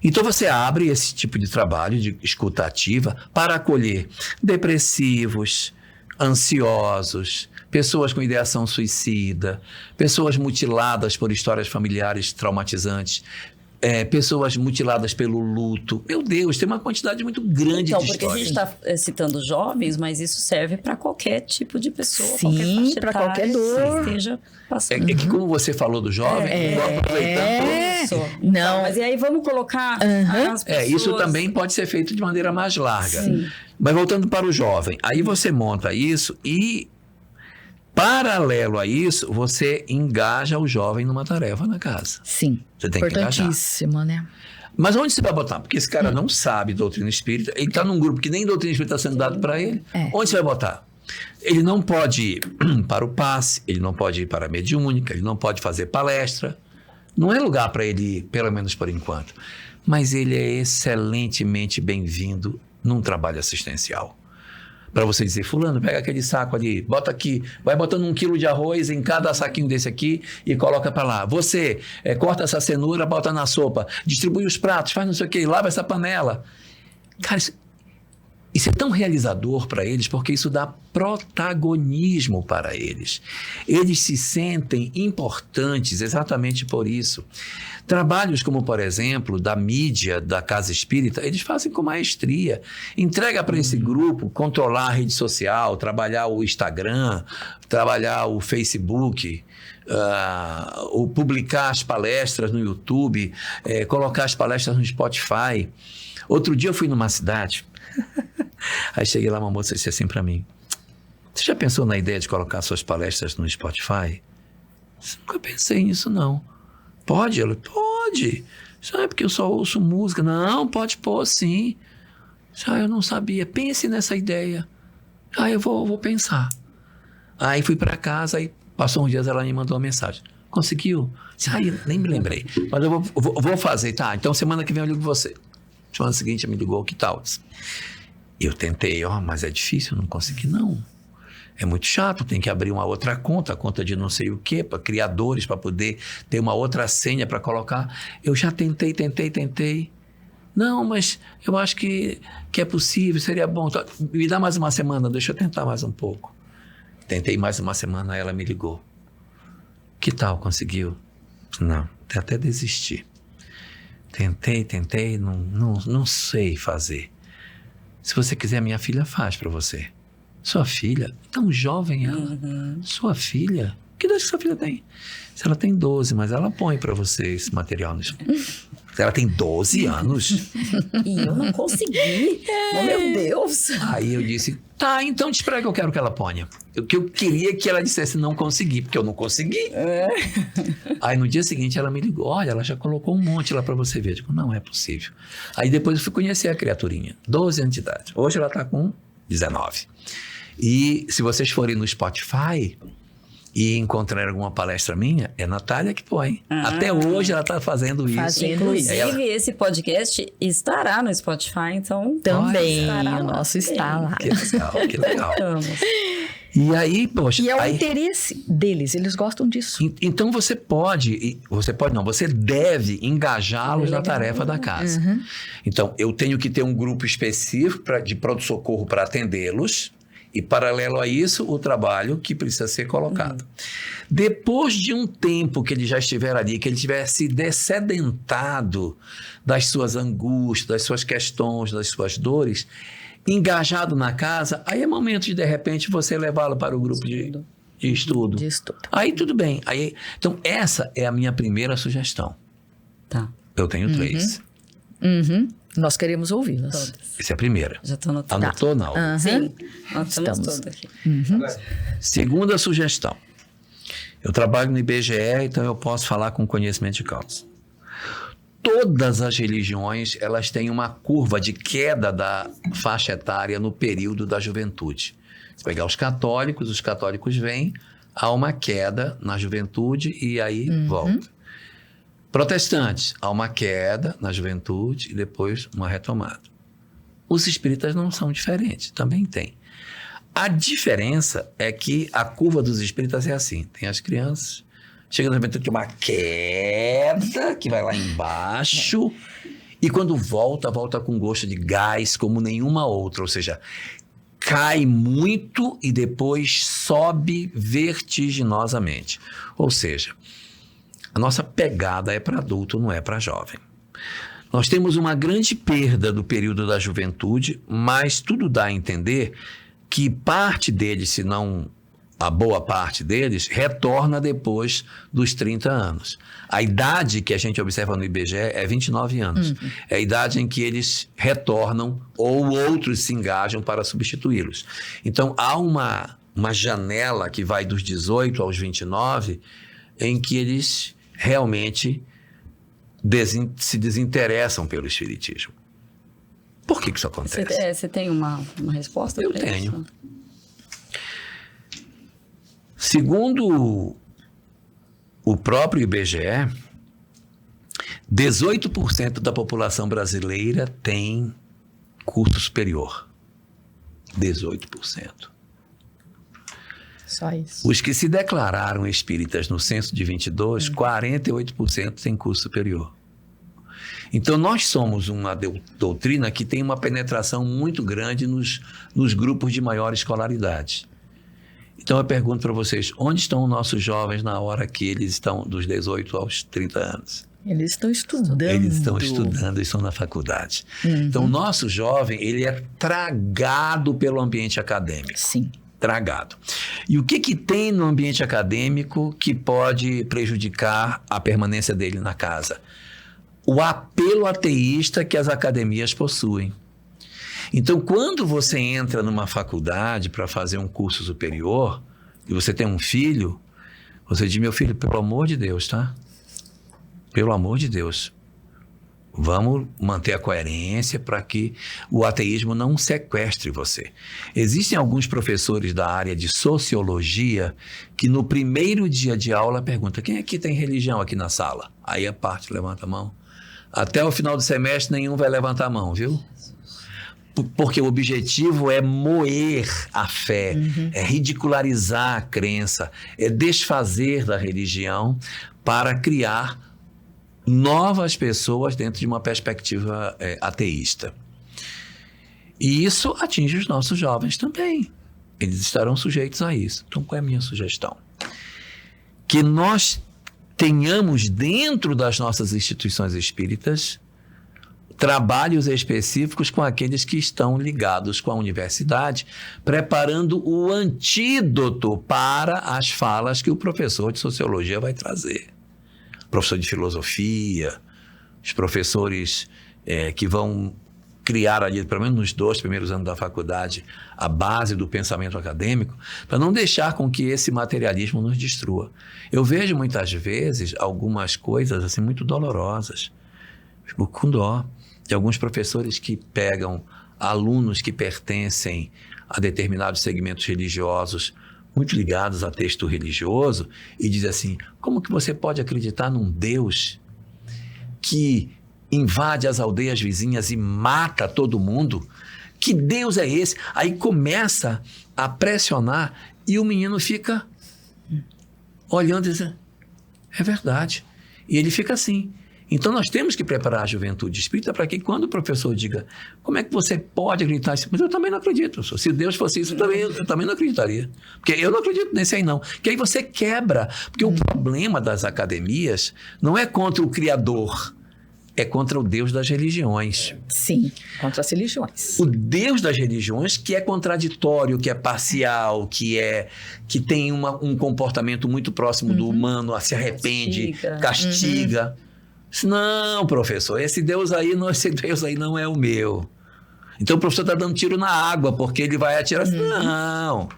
Então você abre esse tipo de trabalho de escuta ativa para acolher depressivos, ansiosos, pessoas com ideação suicida, pessoas mutiladas por histórias familiares traumatizantes, pessoas mutiladas pelo luto. Meu Deus, tem uma quantidade muito grande de histórias. Então, porque a gente está citando jovens, mas isso serve para qualquer tipo de pessoa, Sim, para qualquer dor. Que esteja passando. É que como você falou do jovem, vou aproveitando. Isso. Não. Tá, mas e aí vamos colocar as pessoas... Isso também pode ser feito de maneira mais larga. Sim. Mas voltando para o jovem, aí você monta isso e, paralelo a isso, você engaja o jovem numa tarefa na casa. Sim, Você tem que engajar. importantíssimo, né? Mas onde você vai botar? Porque esse cara não sabe doutrina espírita, ele está num grupo que nem doutrina espírita está sendo dado para ele. Onde você vai botar? Ele não pode ir para o passe, ele não pode ir para a mediúnica, ele não pode fazer palestra. Não é lugar para ele ir, pelo menos por enquanto. Mas ele é excelentemente bem-vindo num trabalho assistencial. Para você dizer, fulano, pega aquele saco ali, bota aqui, vai botando 1 quilo de arroz em cada saquinho desse aqui e coloca para lá. Você corta essa cenoura, bota na sopa, distribui os pratos, faz não sei o quê, lava essa panela. Cara, isso é tão realizador para eles, porque isso dá protagonismo para eles. Eles se sentem importantes exatamente por isso. Trabalhos como, por exemplo, da mídia, da Casa Espírita, eles fazem com maestria. Entrega para esse grupo controlar a rede social, trabalhar o Instagram, trabalhar o Facebook, ou publicar as palestras no YouTube, colocar as palestras no Spotify. Outro dia eu fui numa cidade, aí cheguei lá, uma moça disse assim para mim, você já pensou na ideia de colocar suas palestras no Spotify? Nunca pensei nisso, não. Pode? Ela, pode. É porque eu só ouço música. Não, pode pôr sim. Eu não sabia. Pense nessa ideia. Eu vou pensar. Aí fui para casa, aí passou uns dias, ela me mandou uma mensagem. Conseguiu? Nem me lembrei. Mas eu vou fazer, tá? Então semana que vem eu ligo você. Semana seguinte ela me ligou, que tal? Eu tentei, mas é difícil, não consegui não. É muito chato, tem que abrir uma outra conta, conta de não sei o quê, para criadores, para poder ter uma outra senha para colocar. Eu já tentei. Não, mas eu acho que é possível, seria bom. Me dá mais uma semana, deixa eu tentar mais um pouco. Tentei mais uma semana, ela me ligou. Que tal, conseguiu? Não, até desisti. Tentei, não sei fazer. Se você quiser, minha filha faz para você. Sua filha? Tão jovem ela. Sua filha? Que idade que sua filha tem? Se ela tem 12, mas ela põe para você esse material no Ela tem 12 anos. E eu não consegui. Oh, meu Deus. Aí eu disse, tá, então te espera que eu quero que ela ponha. O que eu queria que ela dissesse não consegui, porque eu não consegui. Aí no dia seguinte ela me ligou, olha, ela já colocou um monte lá para você ver. Eu digo, não é possível. Aí depois eu fui conhecer a criaturinha, 12 anos de idade. Hoje ela tá com 19. E se vocês forem no Spotify e encontrarem alguma palestra minha, é a Natália que põe. Até hoje ela está fazendo isso. Inclusive, esse podcast estará no Spotify, então... Também, o nosso está lá. Que legal. E aí, poxa... E é o interesse deles, eles gostam disso. Então você deve engajá-los na tarefa da casa. Então, eu tenho que ter um grupo específico de pronto-socorro para atendê-los, e paralelo a isso, o trabalho que precisa ser colocado. Depois de um tempo que ele já estiver ali, que ele tiver se dessedentado das suas angústias, das suas questões, das suas dores, engajado na casa, aí é momento de repente, você levá-lo para o grupo de estudo. Aí tudo bem. Então, essa é a minha primeira sugestão. Tá. Eu tenho 3. Nós queremos ouvi-las. Essa é a primeira. Já estou anotando. Anotou, não? Sim, anotamos tudo aqui. Segunda sugestão. Eu trabalho no IBGE, então eu posso falar com conhecimento de causa. Todas as religiões, elas têm uma curva de queda da faixa etária no período da juventude. Se pegar os católicos vêm, há uma queda na juventude e aí volta. Protestantes, há uma queda na juventude e depois uma retomada. Os espíritas não são diferentes, também tem. A diferença é que a curva dos espíritas é assim, tem as crianças, chega na juventude tem uma queda que vai lá embaixo E quando volta com gosto de gás como nenhuma outra, ou seja, cai muito e depois sobe vertiginosamente. Ou seja, a nossa pegada é para adulto, não é para jovem. Nós temos uma grande perda do período da juventude, mas tudo dá a entender que parte deles, se não a boa parte deles, retorna depois dos 30 anos. A idade que a gente observa no IBGE é 29 anos. É a idade em que eles retornam ou outros se engajam para substituí-los. Então, há uma janela que vai dos 18 aos 29 em que eles realmente se desinteressam pelo espiritismo. Por que isso acontece? Você tem uma resposta para isso? Eu tenho. Segundo o próprio IBGE, 18% da população brasileira tem curso superior. 18%. Só isso. Os que se declararam espíritas no censo de 22, 48% têm curso superior. Então, nós somos uma doutrina que tem uma penetração muito grande nos grupos de maior escolaridade. Então, eu pergunto para vocês, onde estão os nossos jovens na hora que eles estão dos 18 aos 30 anos? Eles estão estudando. Eles estão estudando, estão na faculdade. Então, o nosso jovem, ele é tragado pelo ambiente acadêmico. Sim. Tragado. E o que tem no ambiente acadêmico que pode prejudicar a permanência dele na casa? O apelo ateísta que as academias possuem. Então, quando você entra numa faculdade para fazer um curso superior, e você tem um filho, você diz, meu filho, pelo amor de Deus, tá? Pelo amor de Deus, vamos manter a coerência para que o ateísmo não sequestre você. Existem alguns professores da área de sociologia que no primeiro dia de aula perguntam, quem aqui tem religião aqui na sala? Aí a parte levanta a mão. Até o final do semestre nenhum vai levantar a mão, viu? Porque o objetivo é moer a fé, é ridicularizar a crença, é desfazer da religião para criar novas pessoas dentro de uma perspectiva ateísta. E isso atinge os nossos jovens também. Eles estarão sujeitos a isso. Então, qual é a minha sugestão? Que nós tenhamos dentro das nossas instituições espíritas trabalhos específicos com aqueles que estão ligados com a universidade, preparando o antídoto para as falas que o professor de sociologia vai trazer. Professor de filosofia, os professores que vão criar ali, pelo menos nos 2 primeiros anos da faculdade, a base do pensamento acadêmico, para não deixar com que esse materialismo nos destrua. Eu vejo muitas vezes algumas coisas assim muito dolorosas, fico com dó, de alguns professores que pegam alunos que pertencem a determinados segmentos religiosos muito ligados a texto religioso e diz assim, como que você pode acreditar num Deus que invade as aldeias vizinhas e mata todo mundo? Que Deus é esse? Aí começa a pressionar e o menino fica olhando e dizendo, é verdade. E ele fica assim. Então, nós temos que preparar a juventude espírita para que quando o professor diga, como é que você pode acreditar nisso? Mas eu também não acredito. Se Deus fosse isso, eu também não acreditaria. Porque eu não acredito nesse aí, não. Que aí você quebra. Porque o problema das academias não é contra o Criador, é contra o Deus das religiões. Sim, contra as religiões. O Deus das religiões que é contraditório, que é parcial, que tem um comportamento muito próximo do humano, se arrepende, castiga. Não, professor, esse Deus aí não é o meu. Então o professor está dando tiro na água, porque ele vai atirar. Não,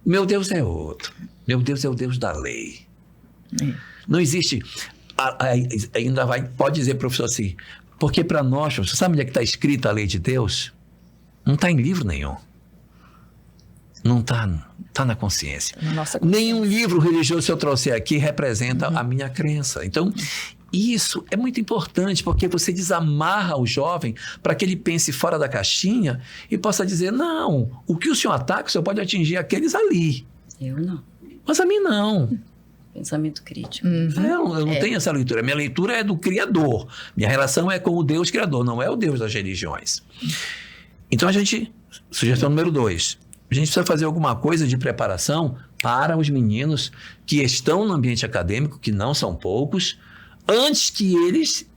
meu Deus é outro. Meu Deus é o Deus da lei. Não existe... pode dizer, professor, assim, porque para nós, você sabe onde é que está escrita a lei de Deus? Não está em livro nenhum. Não está na consciência. Nenhum livro religioso, se eu trouxer aqui, representa a minha crença. Então, isso é muito importante, porque você desamarra o jovem para que ele pense fora da caixinha e possa dizer, não, o que o senhor ataca, o senhor pode atingir aqueles ali. Eu não. Mas a mim não. Pensamento crítico. Eu não tenho essa leitura. Minha leitura é do Criador. Minha relação é com o Deus Criador, não é o Deus das religiões. Então sugestão número 2, a gente precisa fazer alguma coisa de preparação para os meninos que estão no ambiente acadêmico, que não são poucos, antes que eles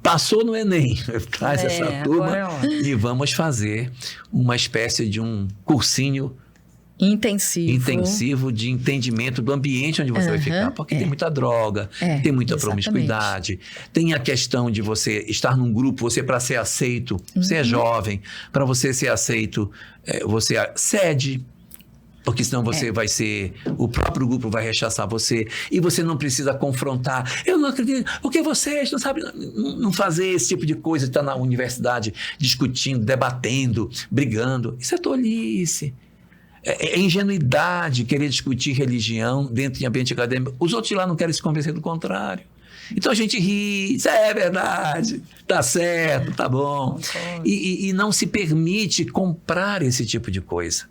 passou no Enem. Traz essa turma e vamos fazer uma espécie de um cursinho intensivo de entendimento do ambiente onde você vai ficar, porque tem muita droga, tem muita promiscuidade, tem a questão de você estar num grupo, você para ser aceito, você é jovem, para você ser aceito, você cede, porque senão você vai ser, o próprio grupo vai rechaçar você, e você não precisa confrontar. Eu não acredito, porque vocês não sabem, não fazer esse tipo de coisa, estar na universidade discutindo, debatendo, brigando. Isso é tolice. É ingenuidade querer discutir religião dentro de ambiente acadêmico. Os outros de lá não querem se convencer do contrário. Então a gente ri, isso é verdade, tá certo, tá bom. E não se permite comprar esse tipo de coisa.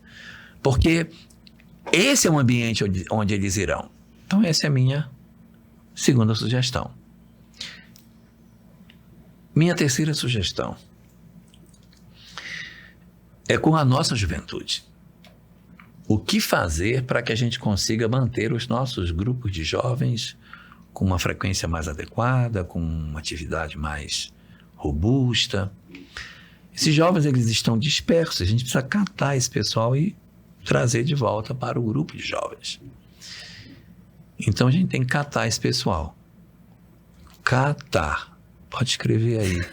Porque esse é um ambiente onde eles irão. Então essa é a minha segunda sugestão. Minha terceira sugestão é com a nossa juventude. O que fazer para que a gente consiga manter os nossos grupos de jovens com uma frequência mais adequada, com uma atividade mais robusta? Esses jovens, eles estão dispersos, a gente precisa catar esse pessoal e trazer de volta para o grupo de jovens. Então a gente tem que catar esse pessoal. Catar. Pode escrever aí.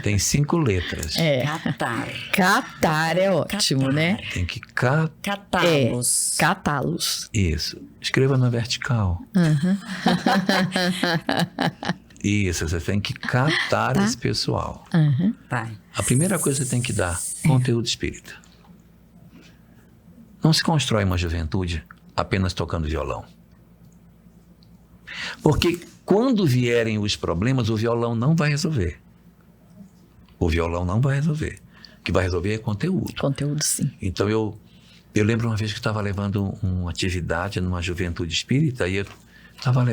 Tem 5 letras. Catar é ótimo, né? Tem que catá-los. Catá-los. Isso. Escreva na vertical. Isso, você tem que catar esse pessoal. A primeira coisa que você tem que dar, conteúdo espírita. Não se constrói uma juventude apenas tocando violão. Porque quando vierem os problemas, o violão não vai resolver. O violão não vai resolver. O que vai resolver é conteúdo. Conteúdo, sim. Então, eu lembro uma vez que eu estava levando uma atividade numa juventude espírita e eu estava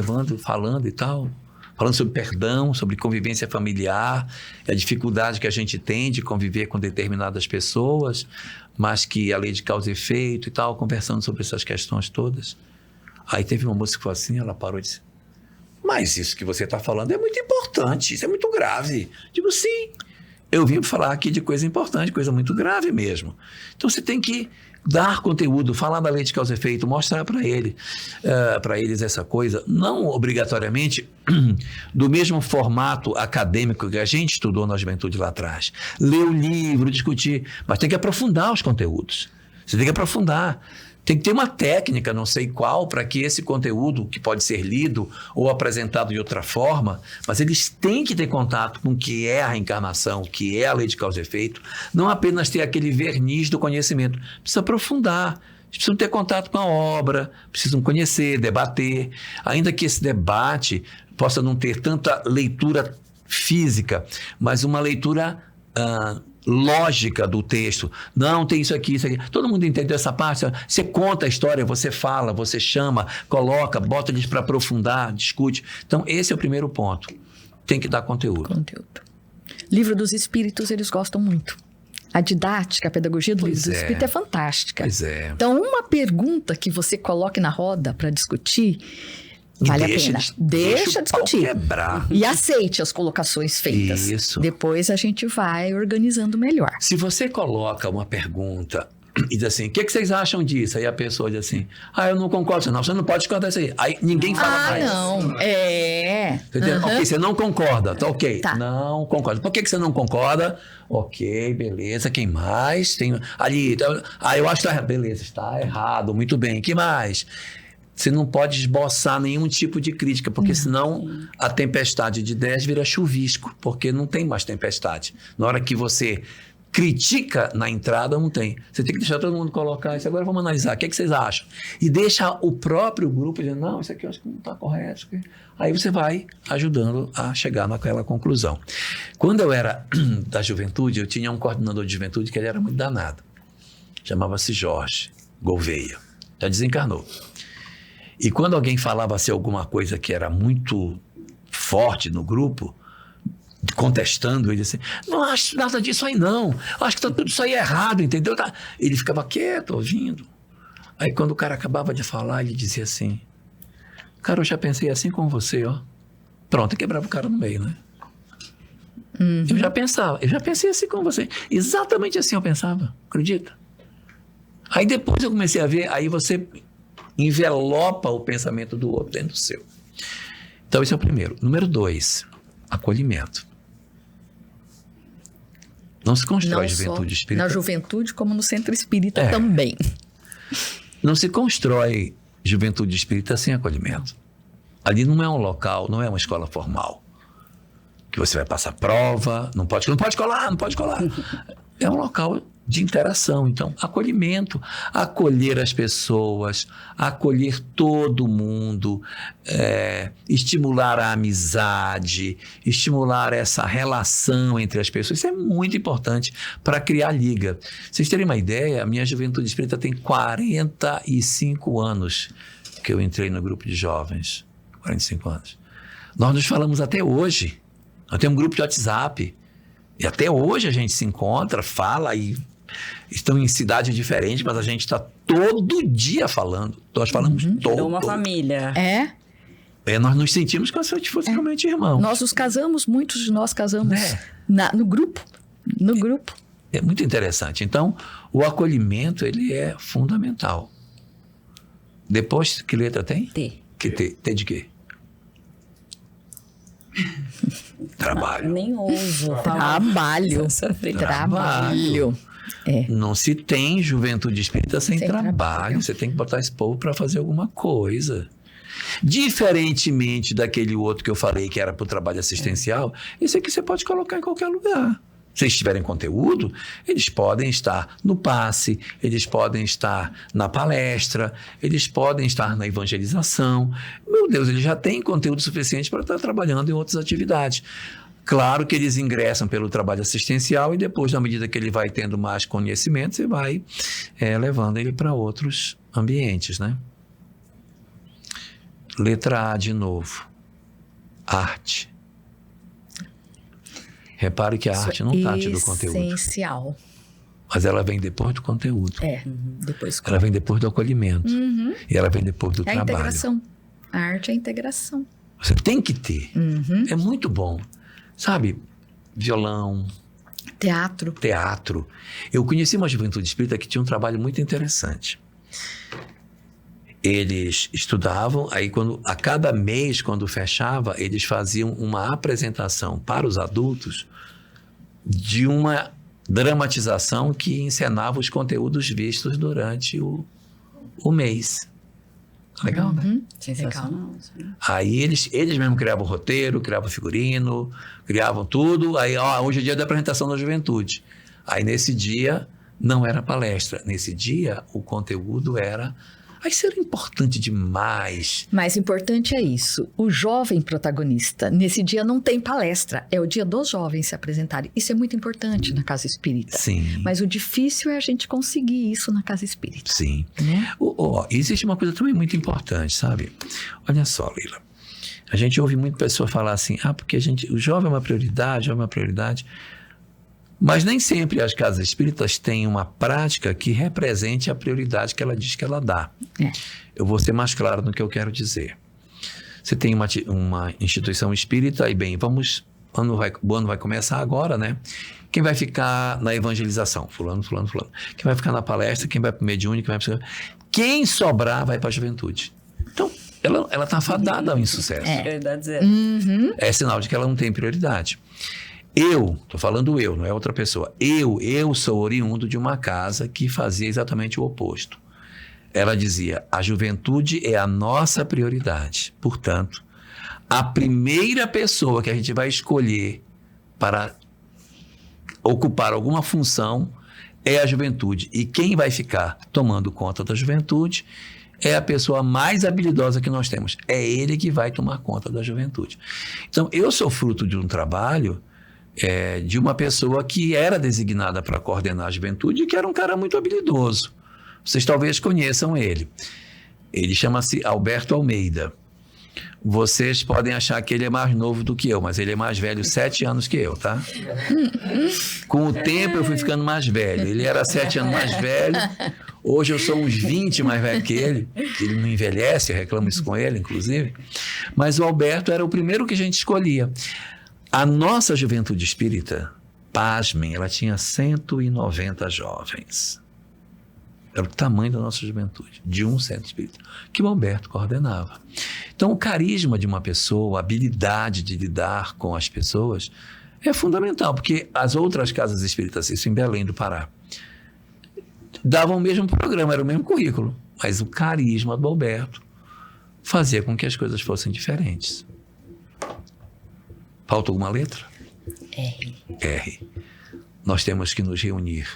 falando e tal, falando sobre perdão, sobre convivência familiar, a dificuldade que a gente tem de conviver com determinadas pessoas, mas que a lei de causa e efeito e tal, conversando sobre essas questões todas. Aí teve uma moça que falou assim, ela parou e disse, mas isso que você está falando é muito importante, isso é muito grave. Digo, sim. Eu vim falar aqui de coisa importante, coisa muito grave mesmo. Então você tem que dar conteúdo, falar da lei de causa e efeito, mostrar para eles essa coisa, não obrigatoriamente do mesmo formato acadêmico que a gente estudou na juventude lá atrás. Ler o livro, discutir, mas tem que aprofundar os conteúdos. Você tem que aprofundar. Tem que ter uma técnica, não sei qual, para que esse conteúdo, que pode ser lido ou apresentado de outra forma, mas eles têm que ter contato com o que é a reencarnação, o que é a lei de causa e efeito, não apenas ter aquele verniz do conhecimento. Precisa aprofundar, eles precisam ter contato com a obra, precisam conhecer, debater, ainda que esse debate possa não ter tanta leitura física, mas uma leitura lógica do texto. Não, tem isso aqui. Todo mundo entendeu essa parte? Você conta a história, você fala, você chama, coloca, bota eles para aprofundar, discute. Então, esse é o primeiro ponto. Tem que dar conteúdo. Livro dos Espíritos, eles gostam muito. A didática, a pedagogia do Livro dos Espíritos é fantástica. Pois é. Então, uma pergunta que você coloque na roda para discutir, vale a pena. Deixa discutir. Quebrar. E aceite as colocações feitas. Isso. Depois a gente vai organizando melhor. Se você coloca uma pergunta e diz assim, o que vocês acham disso? Aí a pessoa diz assim, eu não concordo. Não, você não pode discordar disso aí. Aí ninguém fala mais. Não. Entendeu? Ok, você não concorda. Tá ok. Tá. Não concorda. Por que você não concorda? Ok, beleza. Quem mais? Tem ali. Eu acho que tá. Beleza, está errado. Muito bem. Que mais? Você não pode esboçar nenhum tipo de crítica, porque senão a tempestade de ideias vira chuvisco, porque não tem mais tempestade. Na hora que você critica na entrada, não tem. Você tem que deixar todo mundo colocar isso. Agora vamos analisar. O que vocês acham? E deixa o próprio grupo dizendo, não, isso aqui eu acho que não está correto. Aí você vai ajudando a chegar naquela conclusão. Quando eu era da juventude, eu tinha um coordenador de juventude que ele era muito danado. Chamava-se Jorge Gouveia. Já desencarnou. E quando alguém falava assim, alguma coisa que era muito forte no grupo, contestando, ele disse, não acho nada disso aí não, acho que tá tudo isso aí errado, entendeu? Ele ficava quieto, ouvindo. Aí quando o cara acabava de falar, ele dizia assim, cara, eu já pensei assim com você, ó. Pronto, e quebrava o cara no meio, né? Eu já pensei assim com você. Exatamente assim eu pensava, acredita? Aí depois eu comecei a ver, aí você envelopa o pensamento do outro dentro do seu. Então esse é o primeiro. Número 2, acolhimento. Não se constrói juventude espírita. Na juventude, como no centro espírita também. Não se constrói juventude espírita sem acolhimento. Ali não é um local, não é uma escola formal. Que você vai passar prova, não pode colar. É um local de interação. Então, acolhimento, acolher as pessoas, acolher todo mundo, estimular a amizade, estimular essa relação entre as pessoas. Isso é muito importante para criar liga. Vocês terem uma ideia, a minha juventude espírita tem 45 anos que eu entrei no grupo de jovens. 45 anos. Nós nos falamos até hoje. Nós temos um grupo de WhatsApp. E até hoje a gente se encontra, fala e estão em cidades diferentes, mas a gente está todo dia falando. Nós falamos todo. É uma família. Nós nos sentimos como se fosse realmente irmãos. Nós nos casamos, muitos de nós casamos no grupo. No grupo. É muito interessante. Então, o acolhimento, ele é fundamental. Depois, que letra tem? T. T de quê? Trabalho. Nem ouso falar. Trabalho. Não se tem juventude espírita sem trabalho. Você tem que botar esse povo para fazer alguma coisa. Diferentemente daquele outro que eu falei que era para o trabalho assistencial, esse aqui você pode colocar em qualquer lugar. Se eles tiverem conteúdo, eles podem estar no passe, eles podem estar na palestra, eles podem estar na evangelização. Meu Deus, eles já têm conteúdo suficiente para estar trabalhando em outras atividades. Claro que eles ingressam pelo trabalho assistencial e depois, na medida que ele vai tendo mais conhecimento, você vai levando ele para outros ambientes, né? Letra A de novo. Arte. Repare que a arte não trata do conteúdo. Essencial. Mas ela vem depois do conteúdo. Depois. Ela vem depois do acolhimento. E ela vem depois do a trabalho. Integração. A arte é a integração. Você tem que ter. É muito bom. Sabe? Violão. Teatro. Eu conheci uma juventude espírita que tinha um trabalho muito interessante. Eles estudavam, aí a cada mês, quando fechava, eles faziam uma apresentação para os adultos de uma dramatização que encenava os conteúdos vistos durante o mês. Legal, né? Sensacional. Aí eles mesmos criavam o roteiro, criavam o figurino, criavam tudo. Aí, hoje é dia da apresentação da juventude. Aí nesse dia não era palestra. Nesse dia o conteúdo era... Aí seria importante demais. Mais importante é isso. O jovem protagonista, nesse dia não tem palestra. É o dia dos jovens se apresentarem. Isso é muito importante na casa espírita. Sim. Mas o difícil é a gente conseguir isso na casa espírita. Sim. Né? Existe uma coisa também muito importante, sabe? Olha só, Leila. A gente ouve muita pessoa falar assim, porque o jovem é uma prioridade, Mas nem sempre as casas espíritas têm uma prática que represente a prioridade que ela diz que ela dá. Eu vou ser mais claro no que eu quero dizer. Você tem uma instituição espírita e, bem, o ano vai começar agora, né? Quem vai ficar na evangelização? Fulano. Quem vai ficar na palestra? Quem vai para o mediúnico? Quem sobrar vai para a juventude. Então, ela está fadada ao insucesso. Verdade, É sinal de que ela não tem prioridade. Estou falando não é outra pessoa. Eu sou oriundo de uma casa que fazia exatamente o oposto. Ela dizia, a juventude é a nossa prioridade. Portanto, a primeira pessoa que a gente vai escolher para ocupar alguma função é a juventude. E quem vai ficar tomando conta da juventude é a pessoa mais habilidosa que nós temos. É ele que vai tomar conta da juventude. Então, eu sou fruto de um trabalho... de uma pessoa que era designada para coordenar a juventude e que era um cara muito habilidoso. Vocês talvez conheçam ele. Ele chama-se Alberto Almeida. Vocês podem achar que ele é mais novo do que eu, mas ele é mais velho 7 anos que eu, tá? Com o tempo eu fui ficando mais velho. Ele era 7 anos mais velho. Hoje eu sou uns 20 mais velho que ele. Ele não envelhece, eu reclamo isso com ele, inclusive. Mas o Alberto era o primeiro que a gente escolhia. A nossa juventude espírita, pasmem, ela tinha 190 jovens. Era o tamanho da nossa juventude, de um centro espírita, que o Alberto coordenava. Então, o carisma de uma pessoa, a habilidade de lidar com as pessoas é fundamental, porque as outras casas espíritas, isso em Belém do Pará, davam o mesmo programa, era o mesmo currículo, mas o carisma do Alberto fazia com que as coisas fossem diferentes. Falta alguma letra? R. R. Nós temos que nos reunir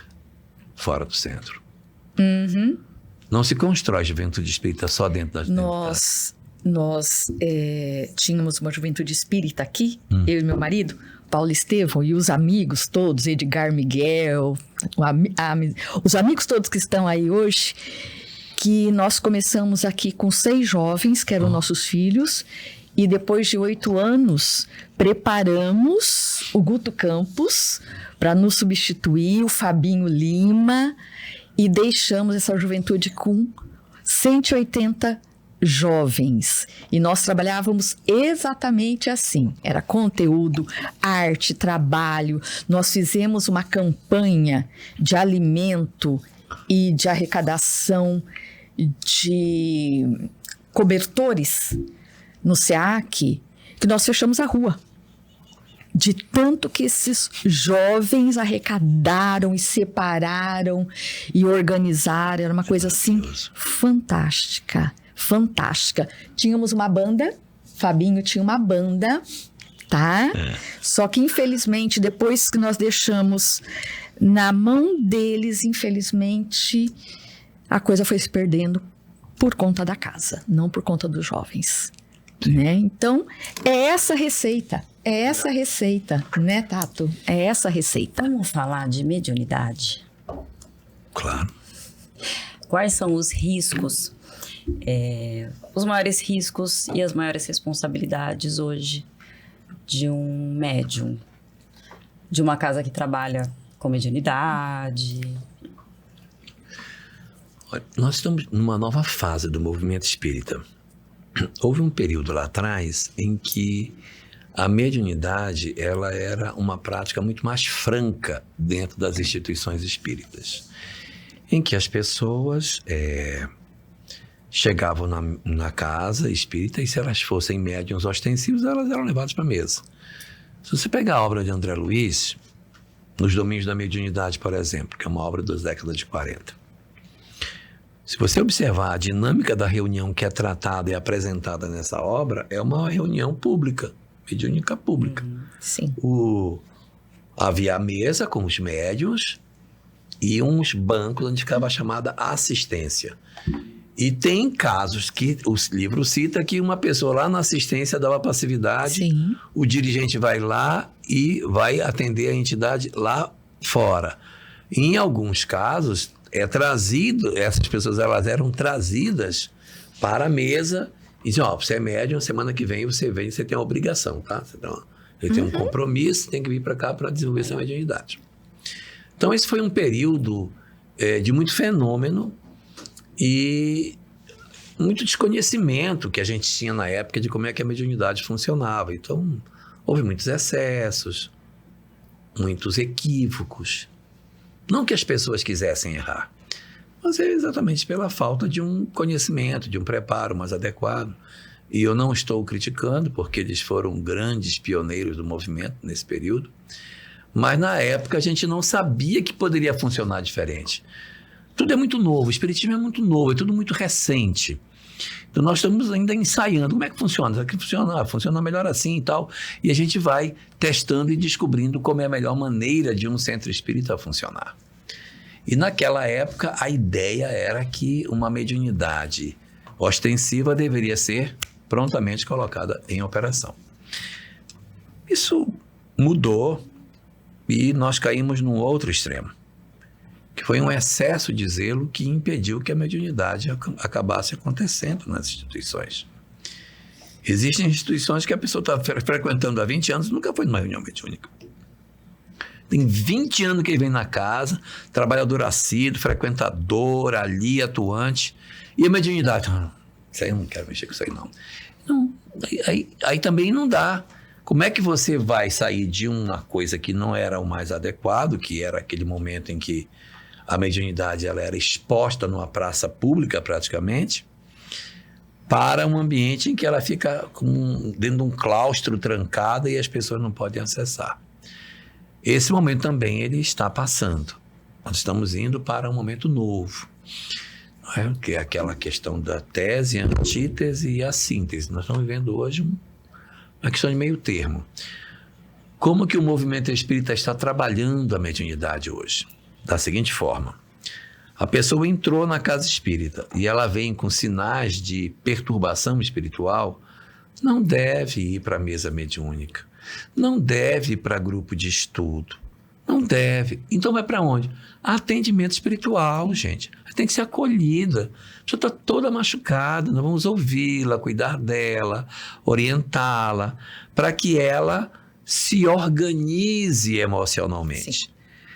fora do centro. Não se constrói juventude espírita só dentro das Nós tínhamos uma juventude espírita aqui, eu e meu marido, Paulo Estevão, e os amigos todos, Edgar Miguel, os amigos todos que estão aí hoje, que nós começamos aqui com 6 jovens, que eram nossos filhos, e depois de 8 anos, preparamos o Guto Campos para nos substituir, o Fabinho Lima, e deixamos essa juventude com 180 jovens. E nós trabalhávamos exatamente assim. Era conteúdo, arte, trabalho. Nós fizemos uma campanha de alimento e de arrecadação de cobertores no SEAC, que nós fechamos a rua. De tanto que esses jovens arrecadaram e separaram e organizaram. Era uma coisa assim fantástica, fantástica. Tínhamos uma banda, Fabinho tinha uma banda, tá? Só que infelizmente, depois que nós deixamos na mão deles, infelizmente, a coisa foi se perdendo por conta da casa, não por conta dos jovens. Né? Então, é essa receita, né, Tato? É essa receita. Vamos falar de mediunidade? Claro. Quais são os riscos, os maiores riscos e as maiores responsabilidades hoje de um médium, de uma casa que trabalha com mediunidade? Nós estamos numa nova fase do movimento espírita. Houve um período lá atrás em que a mediunidade ela era uma prática muito mais franca dentro das instituições espíritas, em que as pessoas chegavam na casa espírita e se elas fossem médiuns ostensivos, elas eram levadas para a mesa. Se você pegar a obra de André Luiz, Nos Domínios da Mediunidade, por exemplo, que é uma obra das décadas de 40, se você observar a dinâmica da reunião que é tratada e apresentada nessa obra, é uma reunião pública, mediúnica pública. Sim. Havia a mesa com os médiuns e uns bancos onde ficava a chamada assistência. E tem casos que o livro cita que uma pessoa lá na assistência dava passividade, Sim. O dirigente vai lá e vai atender a entidade lá fora. Em alguns casos, essas pessoas elas eram trazidas para a mesa e diziam, você é médium, semana que vem você vem, você tem uma obrigação, tá? Você tem um compromisso, tem que vir para cá para desenvolver essa mediunidade. Então, esse foi um período de muito fenômeno e muito desconhecimento que a gente tinha na época de como é que a mediunidade funcionava. Então, houve muitos excessos, muitos equívocos. Não que as pessoas quisessem errar, mas é exatamente pela falta de um conhecimento, de um preparo mais adequado. E eu não estou criticando, porque eles foram grandes pioneiros do movimento nesse período, mas na época a gente não sabia que poderia funcionar diferente. Tudo é muito novo, o espiritismo é muito novo, é tudo muito recente. Então nós estamos ainda ensaiando como é que funciona, isso aqui funciona melhor assim e tal, e a gente vai testando e descobrindo como é a melhor maneira de um centro espírita funcionar. E naquela época a ideia era que uma mediunidade ostensiva deveria ser prontamente colocada em operação. Isso mudou e nós caímos num outro extremo, que foi um excesso de zelo que impediu que a mediunidade acabasse acontecendo nas instituições. Existem instituições que a pessoa está frequentando há 20 anos e nunca foi numa reunião mediúnica. Tem 20 anos que ele vem na casa, trabalhador assíduo, frequentador, ali, atuante, e a mediunidade, isso aí eu não quero mexer com isso aí não. Não, aí também não dá. Como é que você vai sair de uma coisa que não era o mais adequado, que era aquele momento em que a mediunidade ela era exposta numa praça pública praticamente, para um ambiente em que ela fica dentro de um claustro trancada e as pessoas não podem acessar. Esse momento também ele está passando. Nós estamos indo para um momento novo, não é? Que é aquela questão da tese, a antítese e a síntese. Nós estamos vivendo hoje uma questão de meio termo. Como que o movimento espírita está trabalhando a mediunidade hoje? Da seguinte forma: a pessoa entrou na casa espírita e ela vem com sinais de perturbação espiritual, não deve ir para a mesa mediúnica, não deve ir para grupo de estudo, não deve. Então vai para onde? Atendimento espiritual, gente. Tem que ser acolhida. A pessoa está toda machucada, nós vamos ouvi-la, cuidar dela, orientá-la, para que ela se organize emocionalmente. Sim.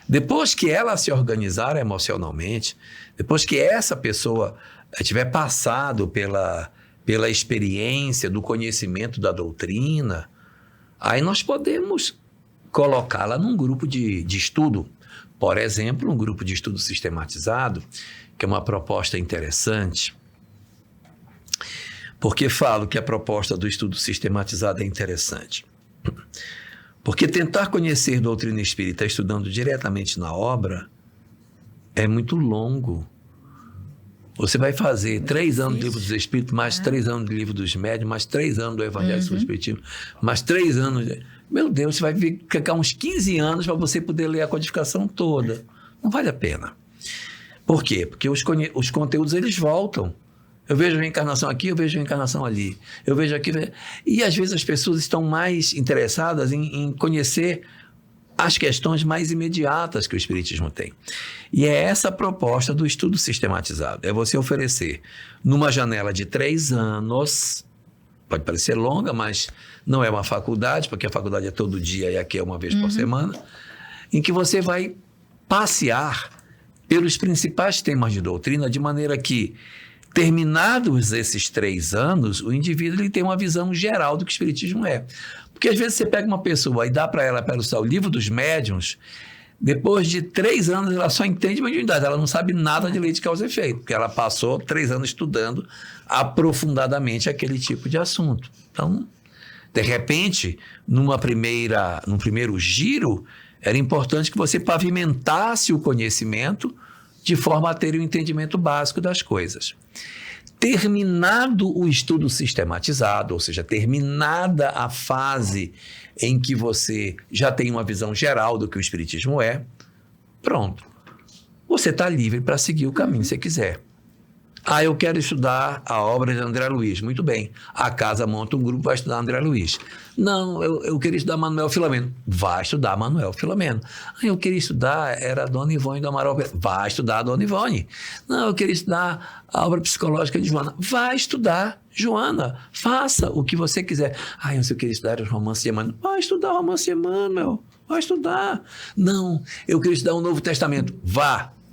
Depois que ela se organizar emocionalmente, depois que essa pessoa tiver passado pela experiência do conhecimento da doutrina, aí nós podemos colocá-la num grupo de estudo. Por exemplo, um grupo de estudo sistematizado, que é uma proposta interessante. Por que falo que a proposta do estudo sistematizado é interessante? Porque tentar conhecer doutrina espírita estudando diretamente na obra é muito longo. Você vai fazer 3 anos do Livro dos Espíritos, mais 3 anos do Livro dos Médiuns, mais 3 anos do Evangelho segundo o Espiritismo, mais 3 anos... Meu Deus, você vai ficar uns 15 anos para você poder ler a codificação toda. Não vale a pena. Por quê? Porque os conteúdos, eles voltam. Eu vejo a reencarnação aqui, eu vejo a reencarnação ali. Eu vejo aqui... E, às vezes, as pessoas estão mais interessadas em conhecer as questões mais imediatas que o Espiritismo tem. E é essa a proposta do estudo sistematizado. É você oferecer, numa janela de 3 anos... Pode parecer longa, mas não é uma faculdade, porque a faculdade é todo dia e aqui é uma vez por semana, em que você vai passear pelos principais temas de doutrina, de maneira que, terminados esses 3 anos, o indivíduo ele tem uma visão geral do que o Espiritismo é. Porque às vezes você pega uma pessoa e dá para ela o Livro dos Médiuns, depois de 3 anos ela só entende mediunidade, ela não sabe nada de lei de causa e efeito, porque ela passou 3 anos estudando aprofundadamente aquele tipo de assunto. Então, de repente, num primeiro giro, era importante que você pavimentasse o conhecimento de forma a ter o entendimento básico das coisas. Terminado o estudo sistematizado, ou seja, terminada a fase em que você já tem uma visão geral do que o Espiritismo é, pronto. Você está livre para seguir o caminho que você quiser. Eu quero estudar a obra de André Luiz. Muito bem. A casa monta um grupo, vai estudar André Luiz. Não, eu queria estudar Manuel Filomeno. Vai estudar Manuel Filomeno. Eu queria estudar, era a Dona Ivone do Amaral. Vai estudar a Dona Ivone. Não, eu queria estudar a obra psicológica de Joana. Vai estudar Joana. Faça o que você quiser. Eu queria estudar os romances de Emmanuel. Vai estudar o romance de Emmanuel. Vai estudar. Não, eu queria estudar o Novo Testamento.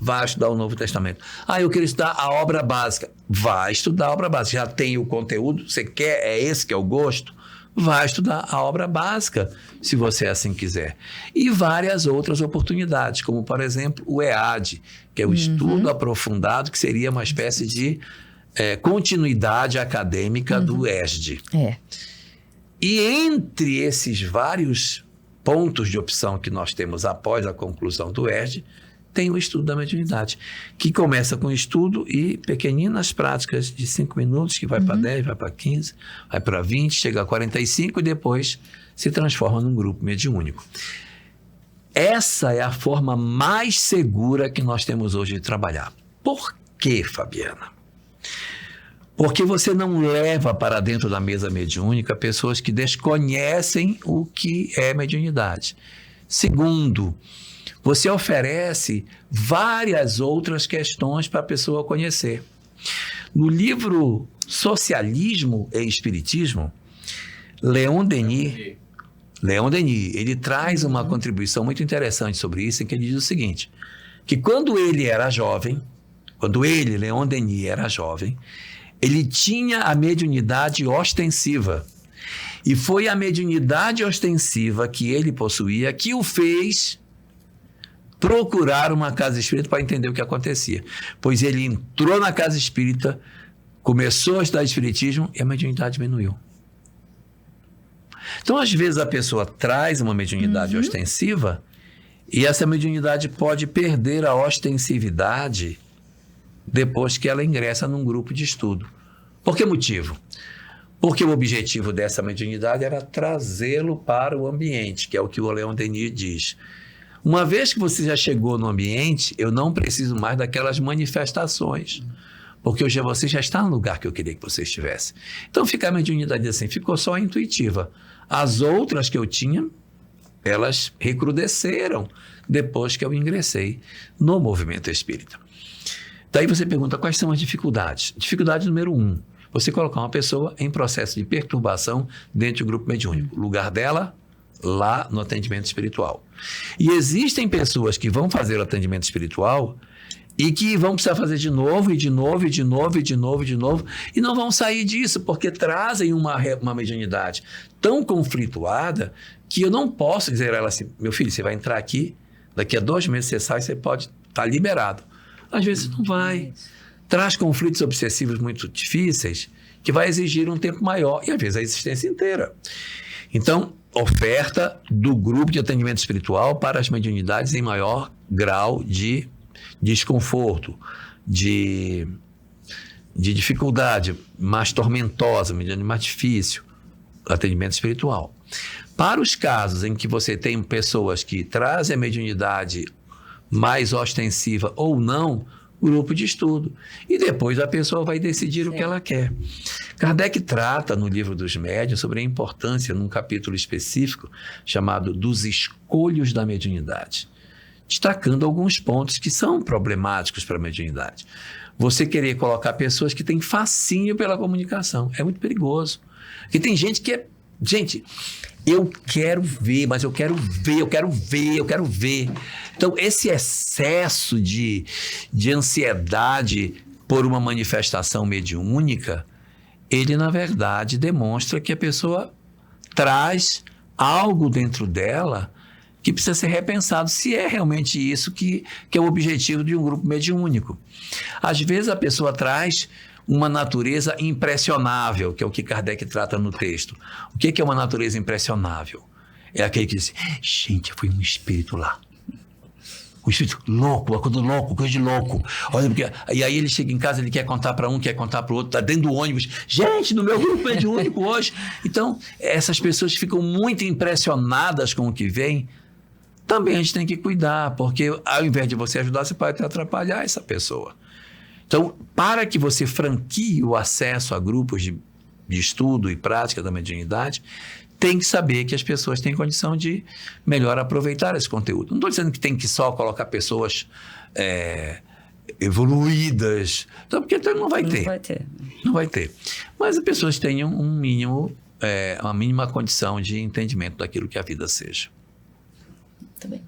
Vai estudar o Novo Testamento. Eu queria estudar a obra básica. Vai estudar a obra básica. Já tem o conteúdo, você quer, é esse que é o gosto? Vai estudar a obra básica, se você assim quiser. E várias outras oportunidades, como, por exemplo, o EAD, que é o estudo aprofundado, que seria uma espécie de continuidade acadêmica do ESD. E entre esses vários pontos de opção que nós temos após a conclusão do ESD, tem o estudo da mediunidade, que começa com estudo e pequeninas práticas de 5 minutos, que vai para 10, vai para 15, vai para 20, chega a 45 e depois se transforma num grupo mediúnico. Essa é a forma mais segura que nós temos hoje de trabalhar. Por quê, Fabiana? Porque você não leva para dentro da mesa mediúnica pessoas que desconhecem o que é mediunidade. Segundo, você oferece várias outras questões para a pessoa conhecer. No livro Socialismo e Espiritismo, Leon Denis, ele traz uma contribuição muito interessante sobre isso, em que ele diz o seguinte, que quando ele, Leon Denis, era jovem, ele tinha a mediunidade ostensiva. E foi a mediunidade ostensiva que ele possuía que o fez procurar uma casa espírita para entender o que acontecia. Pois ele entrou na casa espírita, começou a estudar espiritismo e a mediunidade diminuiu. Então, às vezes, a pessoa traz uma mediunidade ostensiva e essa mediunidade pode perder a ostensividade depois que ela ingressa num grupo de estudo. Por que motivo? Porque o objetivo dessa mediunidade era trazê-lo para o ambiente, que é o que o Leon Denis diz. Uma vez que você já chegou no ambiente, eu não preciso mais daquelas manifestações, porque hoje você já está no lugar que eu queria que você estivesse. Então, fica a mediunidade assim, ficou só intuitiva. As outras que eu tinha, elas recrudesceram depois que eu ingressei no movimento espírita. Daí você pergunta, quais são as dificuldades? Dificuldade número 1, você colocar uma pessoa em processo de perturbação dentro do grupo mediúnico. O lugar dela, lá no atendimento espiritual. E existem pessoas que vão fazer o atendimento espiritual e que vão precisar fazer de novo, e não vão sair disso, porque trazem uma mediunidade tão conflituada que eu não posso dizer a ela assim, meu filho, você vai entrar aqui, daqui a 2 meses você sai, você pode estar liberado. Às vezes não vai. Traz conflitos obsessivos muito difíceis, que vai exigir um tempo maior, e às vezes a existência inteira. Então, oferta do grupo de atendimento espiritual para as mediunidades em maior grau de desconforto, de dificuldade mais tormentosa, mais difícil, atendimento espiritual. Para os casos em que você tem pessoas que trazem a mediunidade mais ostensiva ou não, grupo de estudo. E depois a pessoa vai decidir o que ela quer. Kardec trata no livro dos médiuns sobre a importância, num capítulo específico, chamado dos escolhos da mediunidade, destacando alguns pontos que são problemáticos para a mediunidade. Você querer colocar pessoas que têm fascínio pela comunicação é muito perigoso. Porque tem gente que é... Gente, eu quero ver, mas eu quero ver. Então, esse excesso de ansiedade por uma manifestação mediúnica, ele, na verdade, demonstra que a pessoa traz algo dentro dela que precisa ser repensado, se é realmente isso que é o objetivo de um grupo mediúnico. Às vezes, a pessoa traz uma natureza impressionável, que é o que Kardec trata no texto. O que é uma natureza impressionável? É aquele que diz, gente, foi um espírito lá. Um espírito louco, uma coisa louco, coisa de louco. Olha, porque... E aí ele chega em casa, ele quer contar para um, quer contar para o outro, está dentro do ônibus. Gente, no meu grupo mediúnico hoje. Então, essas pessoas ficam muito impressionadas com o que vem. Também a gente tem que cuidar, porque ao invés de você ajudar, você pode até atrapalhar essa pessoa. Então, para que você franquie o acesso a grupos de estudo e prática da mediunidade, tem que saber que as pessoas têm condição de melhor aproveitar esse conteúdo. Não estou dizendo que tem que só colocar pessoas evoluídas, então, porque não vai ter. Não vai ter. Mas as pessoas tenham uma mínima condição de entendimento daquilo que a vida seja. Muito bem.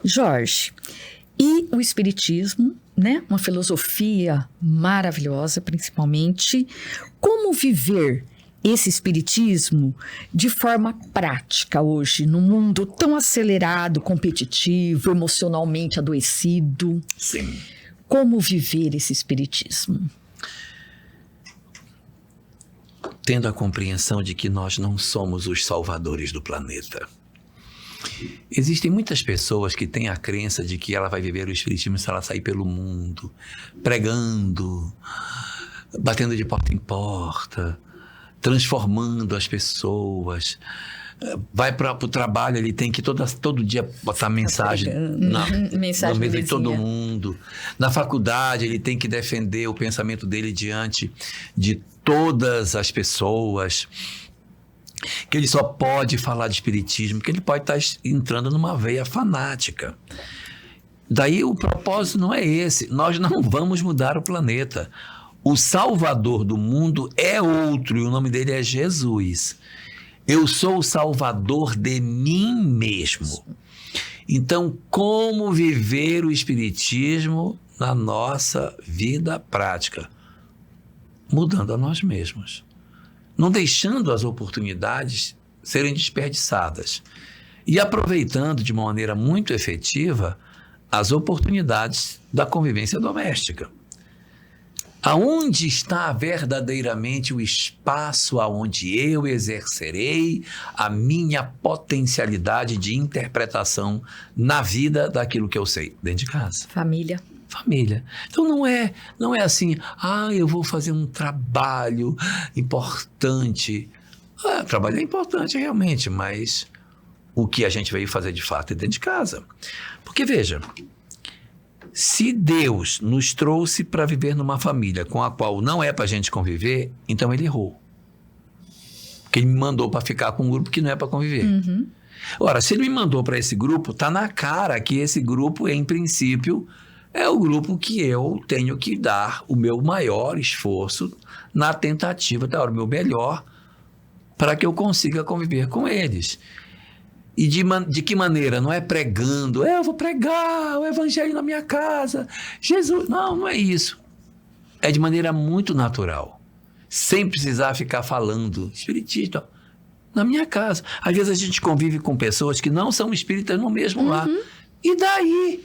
Jorge, e o Espiritismo, né? Uma filosofia maravilhosa, principalmente. Como viver esse Espiritismo de forma prática hoje, num mundo tão acelerado, competitivo, emocionalmente adoecido? Sim. Como viver esse Espiritismo? Tendo a compreensão de que nós não somos os salvadores do planeta. Existem muitas pessoas que têm a crença de que ela vai viver o Espiritismo se ela sair pelo mundo, pregando, batendo de porta em porta, transformando as pessoas. Vai para o trabalho, ele tem que todo dia botar mensagem no meio de todo mundo. Na faculdade, ele tem que defender o pensamento dele diante de todas as pessoas. que ele só pode falar de espiritismo, que ele pode estar entrando numa veia fanática. Daí o propósito não é esse. Nós não vamos mudar o planeta. O salvador do mundo é outro e o nome dele é Jesus. Eu sou o salvador de mim mesmo. Então, como viver o espiritismo na nossa vida prática? Mudando a nós mesmos. Não deixando as oportunidades serem desperdiçadas. E aproveitando de uma maneira muito efetiva as oportunidades da convivência doméstica. Aonde está verdadeiramente o espaço aonde eu exercerei a minha potencialidade de interpretação na vida daquilo que eu sei? Dentro de casa. Família. Então não é assim, eu vou fazer um trabalho importante. Trabalho é importante realmente, mas o que a gente veio fazer de fato é dentro de casa. Porque veja, se Deus nos trouxe para viver numa família com a qual não é para a gente conviver, então ele errou. Porque ele me mandou para ficar com um grupo que não é para conviver. Uhum. Ora, se ele me mandou para esse grupo, está na cara que esse grupo, em princípio, é o grupo que eu tenho que dar o meu maior esforço na tentativa de dar o meu melhor para que eu consiga conviver com eles. E de que maneira? Não é pregando, eu vou pregar o evangelho na minha casa, Jesus. Não é isso. É de maneira muito natural, sem precisar ficar falando espiritismo na minha casa. Às vezes a gente convive com pessoas que não são espíritas no mesmo lar. E daí?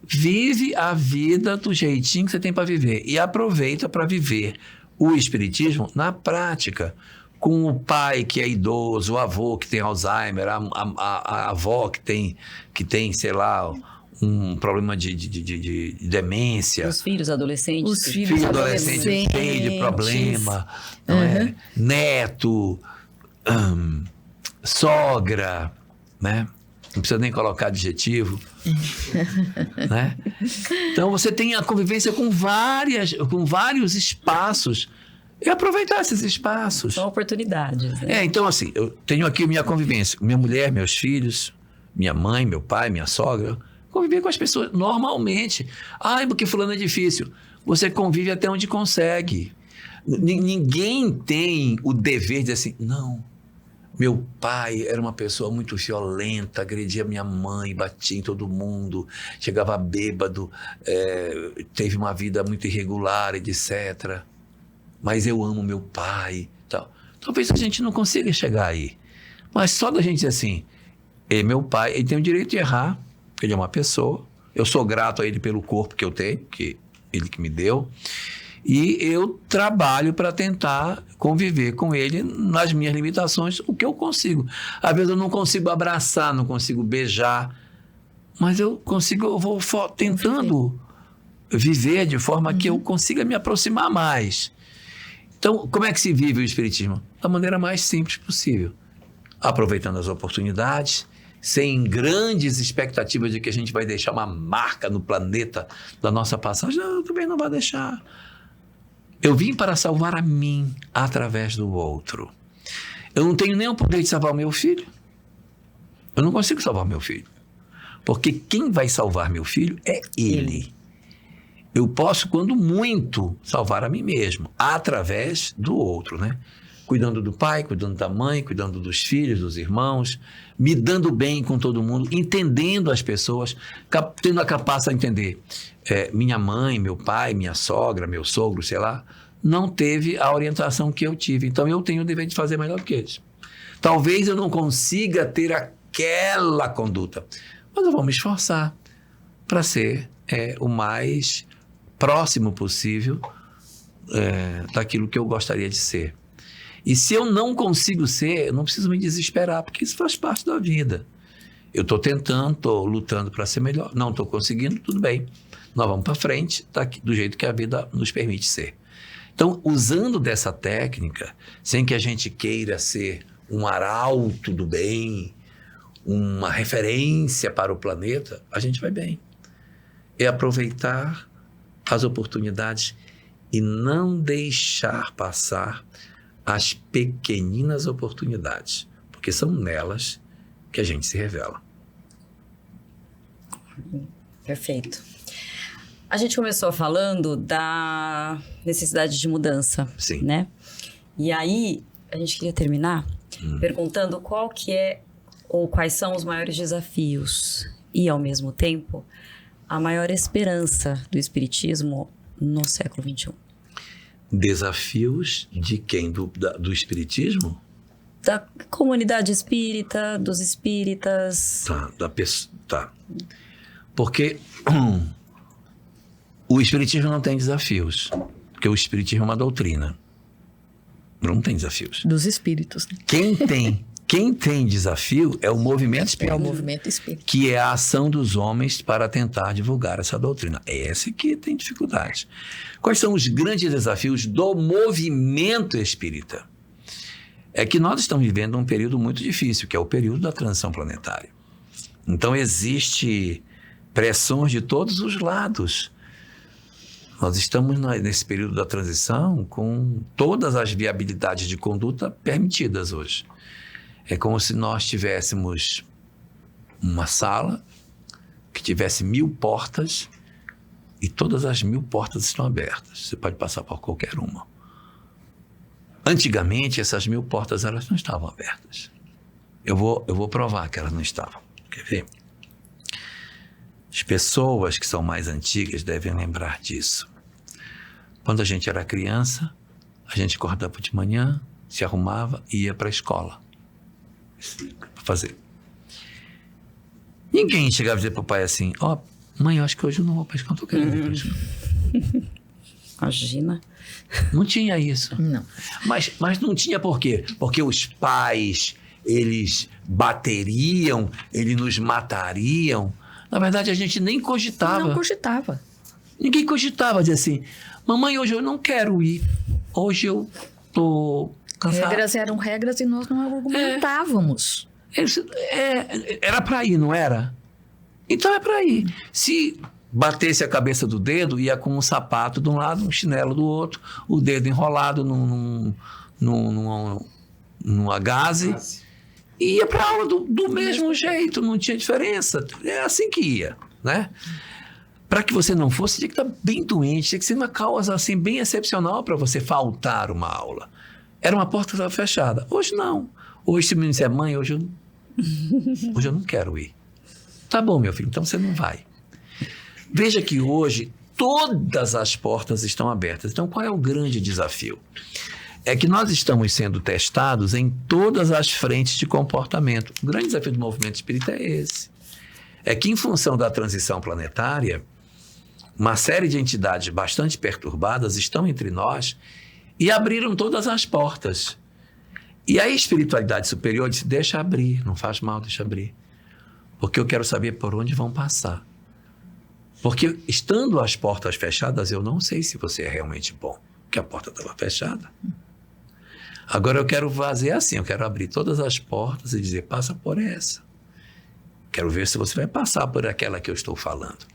Vive a vida do jeitinho que você tem para viver e aproveita para viver o espiritismo na prática. Com o pai que é idoso, o avô que tem Alzheimer, a avó que tem, sei lá, um problema de demência. Os filhos adolescentes. Os filhos adolescentes cheio de problema. Não é? Neto, sogra, né? Não precisa nem colocar adjetivo. Né? Então, você tem a convivência com vários espaços. E aproveitar esses espaços. São oportunidades. Né? Então assim, eu tenho aqui minha convivência. Minha mulher, meus filhos, minha mãe, meu pai, minha sogra. Conviver com as pessoas normalmente. Porque fulano é difícil. Você convive até onde consegue. Ninguém tem o dever de dizer assim, não, meu pai era uma pessoa muito violenta, agredia minha mãe, batia em todo mundo, chegava bêbado, teve uma vida muito irregular, etc., mas eu amo meu pai, tal. Talvez a gente não consiga chegar aí. Mas só da gente dizer assim, meu pai, ele tem o direito de errar, ele é uma pessoa, eu sou grato a ele pelo corpo que eu tenho, que ele que me deu, e eu trabalho para tentar conviver com ele nas minhas limitações, o que eu consigo. Às vezes eu não consigo abraçar, não consigo beijar, mas eu vou tentando viver de forma que eu consiga me aproximar mais. Então, como é que se vive o espiritismo? Da maneira mais simples possível. Aproveitando as oportunidades, sem grandes expectativas de que a gente vai deixar uma marca no planeta da nossa passagem. Não, também não vai deixar. Eu vim para salvar a mim através do outro. Eu não tenho nem o poder de salvar o meu filho. Eu não consigo salvar o meu filho. Porque quem vai salvar meu filho é ele. Eu posso, quando muito, salvar a mim mesmo, através do outro, né? Cuidando do pai, cuidando da mãe, cuidando dos filhos, dos irmãos, me dando bem com todo mundo, entendendo as pessoas, tendo a capacidade de entender. Minha mãe, meu pai, minha sogra, meu sogro, sei lá, não teve a orientação que eu tive. Então, eu tenho o dever de fazer melhor do que eles. Talvez eu não consiga ter aquela conduta, mas eu vou me esforçar para ser o mais próximo possível daquilo que eu gostaria de ser. E se eu não consigo ser, eu não preciso me desesperar, porque isso faz parte da vida. Eu estou tentando, estou lutando para ser melhor, não estou conseguindo, tudo bem. Nós vamos para frente, do jeito que a vida nos permite ser. Então, usando dessa técnica, sem que a gente queira ser um arauto do bem, uma referência para o planeta, a gente vai bem. É aproveitar as oportunidades e não deixar passar as pequeninas oportunidades, porque são nelas que a gente se revela. Perfeito. A gente começou falando da necessidade de mudança, Sim. né? E aí, a gente queria terminar perguntando qual que é ou quais são os maiores desafios e, ao mesmo tempo, a maior esperança do Espiritismo no século XXI. Desafios de quem? Do Espiritismo? Da comunidade espírita, dos espíritas. Tá. Porque o Espiritismo não tem desafios. Porque o Espiritismo é uma doutrina. Não tem desafios. Dos espíritos. Né? Quem tem desafio é o movimento espírita. É o movimento espírita. Que é a ação dos homens para tentar divulgar essa doutrina. É essa que tem dificuldade. Quais são os grandes desafios do movimento espírita? É que nós estamos vivendo um período muito difícil, que é o período da transição planetária. Então, existe pressões de todos os lados. Nós estamos nesse período da transição com todas as viabilidades de conduta permitidas hoje. É como se nós tivéssemos uma sala que tivesse 1000 portas e todas as 1000 portas estão abertas. Você pode passar por qualquer uma. Antigamente, essas 1000 portas elas não estavam abertas. Eu vou provar que elas não estavam. Quer ver? As pessoas que são mais antigas devem lembrar disso. Quando a gente era criança, a gente acordava de manhã, se arrumava e ia para a escola. Para fazer. Ninguém chegava a dizer para o pai assim, mãe, eu acho que hoje eu não vou para a escola, estou querendo ir para a escola. Imagina. Não tinha isso. Não. Mas não tinha por quê? Porque os pais, eles bateriam, eles nos matariam. Na verdade, a gente nem cogitava. Não cogitava. Ninguém cogitava dizer assim, mamãe, hoje eu não quero ir. Hoje eu estou cansado. Regras eram regras e nós não argumentávamos. Era para ir, não era? Então é para ir. Se batesse a cabeça do dedo, ia com um sapato de um lado, um chinelo do outro, o dedo enrolado num agaze, e ia para a aula do mesmo jeito, não tinha diferença. É assim que ia, né? Para que você não fosse, tinha que estar bem doente, tinha que ser uma causa assim, bem excepcional para você faltar uma aula. Era uma porta que estava fechada. Hoje não. Hoje, se o menino disser, mãe, hoje eu não quero ir. Tá bom, meu filho, então você não vai. Veja que hoje todas as portas estão abertas. Então, qual é o grande desafio? É que nós estamos sendo testados em todas as frentes de comportamento. O grande desafio do movimento espírita é esse. É que, em função da transição planetária, uma série de entidades bastante perturbadas estão entre nós e abriram todas as portas. E a espiritualidade superior disse, deixa abrir, não faz mal, deixa abrir. Porque eu quero saber por onde vão passar. Porque, estando as portas fechadas, eu não sei se você é realmente bom. Porque a porta estava fechada. Agora eu quero fazer assim, eu quero abrir todas as portas e dizer, passa por essa. Quero ver se você vai passar por aquela que eu estou falando.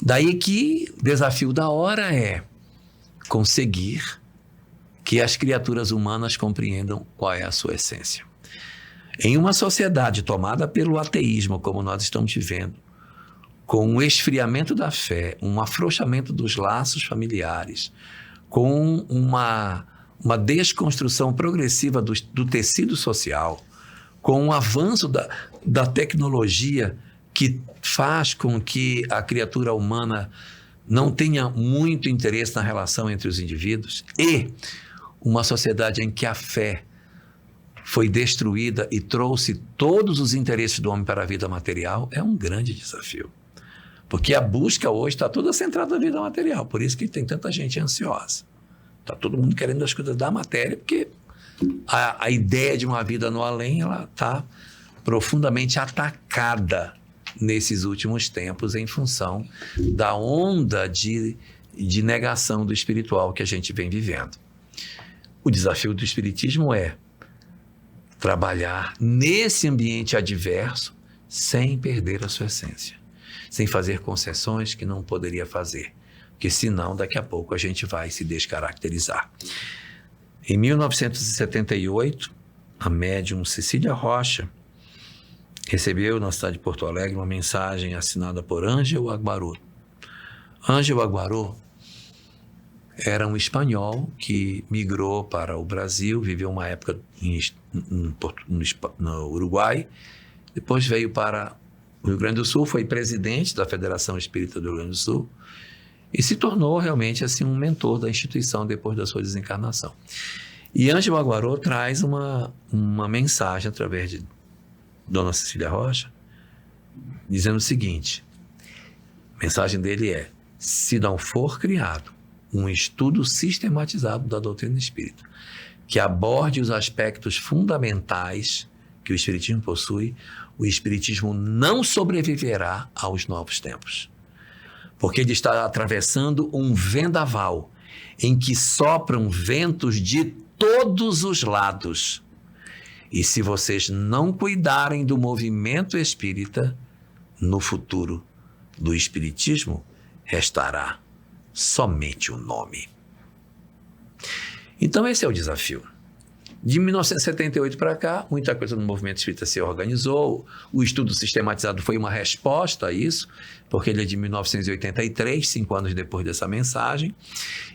Daí que o desafio da hora é conseguir que as criaturas humanas compreendam qual é a sua essência. Em uma sociedade tomada pelo ateísmo, como nós estamos vivendo, com um esfriamento da fé, um afrouxamento dos laços familiares, com uma desconstrução progressiva do tecido social, com um avanço da tecnologia que faz com que a criatura humana não tenha muito interesse na relação entre os indivíduos, e uma sociedade em que a fé foi destruída e trouxe todos os interesses do homem para a vida material, é um grande desafio. Porque a busca hoje está toda centrada na vida material, por isso que tem tanta gente ansiosa. Está todo mundo querendo as coisas da matéria, porque a ideia de uma vida no além, ela está profundamente atacada nesses últimos tempos em função da onda de negação do espiritual que a gente vem vivendo. O desafio do espiritismo é trabalhar nesse ambiente adverso sem perder a sua essência, sem fazer concessões que não poderia fazer, porque senão daqui a pouco a gente vai se descaracterizar. Em 1978, a médium Cecília Rocha recebeu na cidade de Porto Alegre uma mensagem assinada por Ângelo Aguaró. Ângelo Aguaró era um espanhol que migrou para o Brasil, viveu uma época no Uruguai, depois veio para o Rio Grande do Sul, foi presidente da Federação Espírita do Rio Grande do Sul e se tornou realmente assim, um mentor da instituição depois da sua desencarnação. E Ângelo Aguaró traz uma mensagem através de Dona Cecília Rocha, dizendo o seguinte, a mensagem dele é: se não for criado um estudo sistematizado da doutrina espírita, que aborde os aspectos fundamentais que o espiritismo possui, o espiritismo não sobreviverá aos novos tempos. Porque ele está atravessando um vendaval em que sopram ventos de todos os lados. E se vocês não cuidarem do movimento espírita, no futuro do espiritismo restará somente o nome. Então esse é o desafio. De 1978 para cá, muita coisa no movimento espírita se organizou, o estudo sistematizado foi uma resposta a isso, porque ele é de 1983, 5 anos depois dessa mensagem,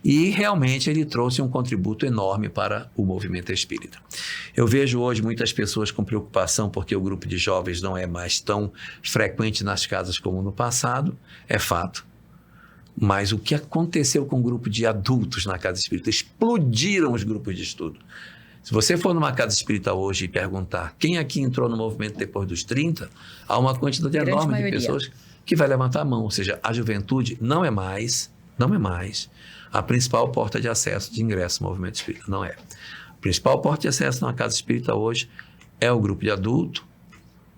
e realmente ele trouxe um contributo enorme para o movimento espírita. Eu vejo hoje muitas pessoas com preocupação porque o grupo de jovens não é mais tão frequente nas casas como no passado, é fato. Mas o que aconteceu com o grupo de adultos na casa espírita? Explodiram os grupos de estudo. Se você for numa casa espírita hoje e perguntar quem aqui entrou no movimento depois dos 30, há uma quantidade enorme de pessoas que vai levantar a mão. Ou seja, a juventude não é mais a principal porta de acesso de ingresso no movimento espírita. Não é. A principal porta de acesso numa casa espírita hoje é o grupo de adulto,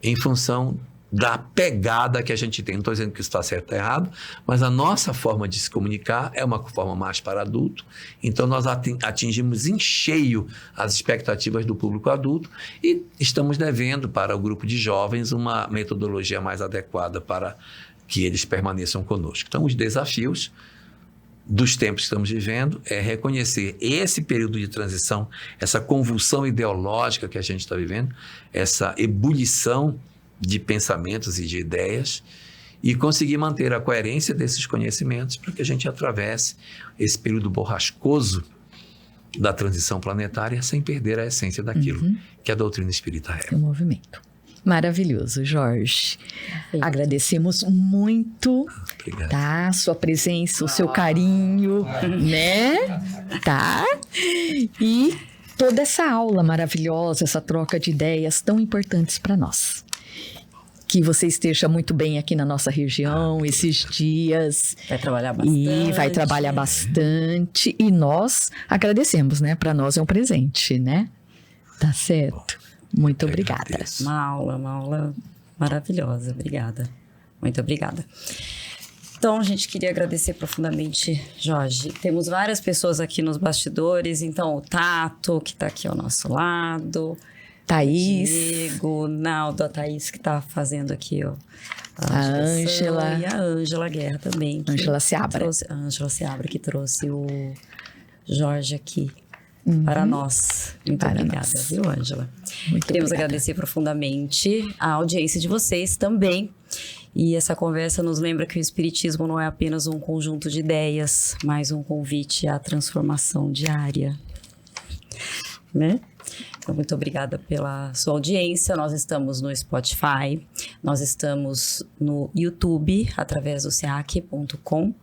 em função da pegada que a gente tem. Não estou dizendo que isso está certo ou errado, mas a nossa forma de se comunicar é uma forma mais para adulto, então nós atingimos em cheio as expectativas do público adulto e estamos devendo para o grupo de jovens uma metodologia mais adequada para que eles permaneçam conosco. Então, os desafios dos tempos que estamos vivendo é reconhecer esse período de transição, essa convulsão ideológica que a gente está vivendo, essa ebulição de pensamentos e de ideias e conseguir manter a coerência desses conhecimentos para que a gente atravesse esse período borrascoso da transição planetária sem perder a essência daquilo que a doutrina espírita é. O movimento. Maravilhoso, Jorge. Agradecemos muito, tá? Sua presença, o seu carinho, né? Tá? E toda essa aula maravilhosa, essa troca de ideias tão importantes para nós. Que você esteja muito bem aqui na nossa região esses dias. Vai trabalhar bastante. E vai trabalhar bastante. E nós agradecemos, né? Para nós é um presente, né? Tá certo? Muito obrigada. Uma aula maravilhosa. Obrigada. Muito obrigada. Então, a gente queria agradecer profundamente, Jorge. Temos várias pessoas aqui nos bastidores. Então, o Tato, que está aqui ao nosso lado. Thaís. Diego, Naldo, a Thaís que está fazendo aqui, ó. A Ângela. E a Ângela Guerra também. Ângela Seabra. A Ângela Seabra, que trouxe o Jorge aqui para nós. Muito obrigada, viu, Ângela? Queremos agradecer profundamente a audiência de vocês também. E essa conversa nos lembra que o Espiritismo não é apenas um conjunto de ideias, mas um convite à transformação diária. Né? Então, muito obrigada pela sua audiência. Nós estamos no Spotify, nós estamos no YouTube, através do seac.com.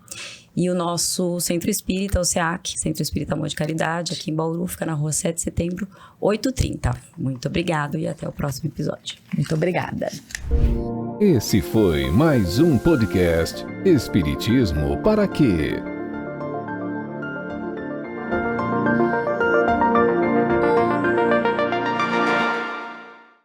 E o nosso Centro Espírita, o SEAC, Centro Espírita Amor de Caridade, aqui em Bauru, fica na rua 7 de setembro, 8h30. Muito obrigado e até o próximo episódio. Muito obrigada. Esse foi mais um podcast Espiritismo para quê?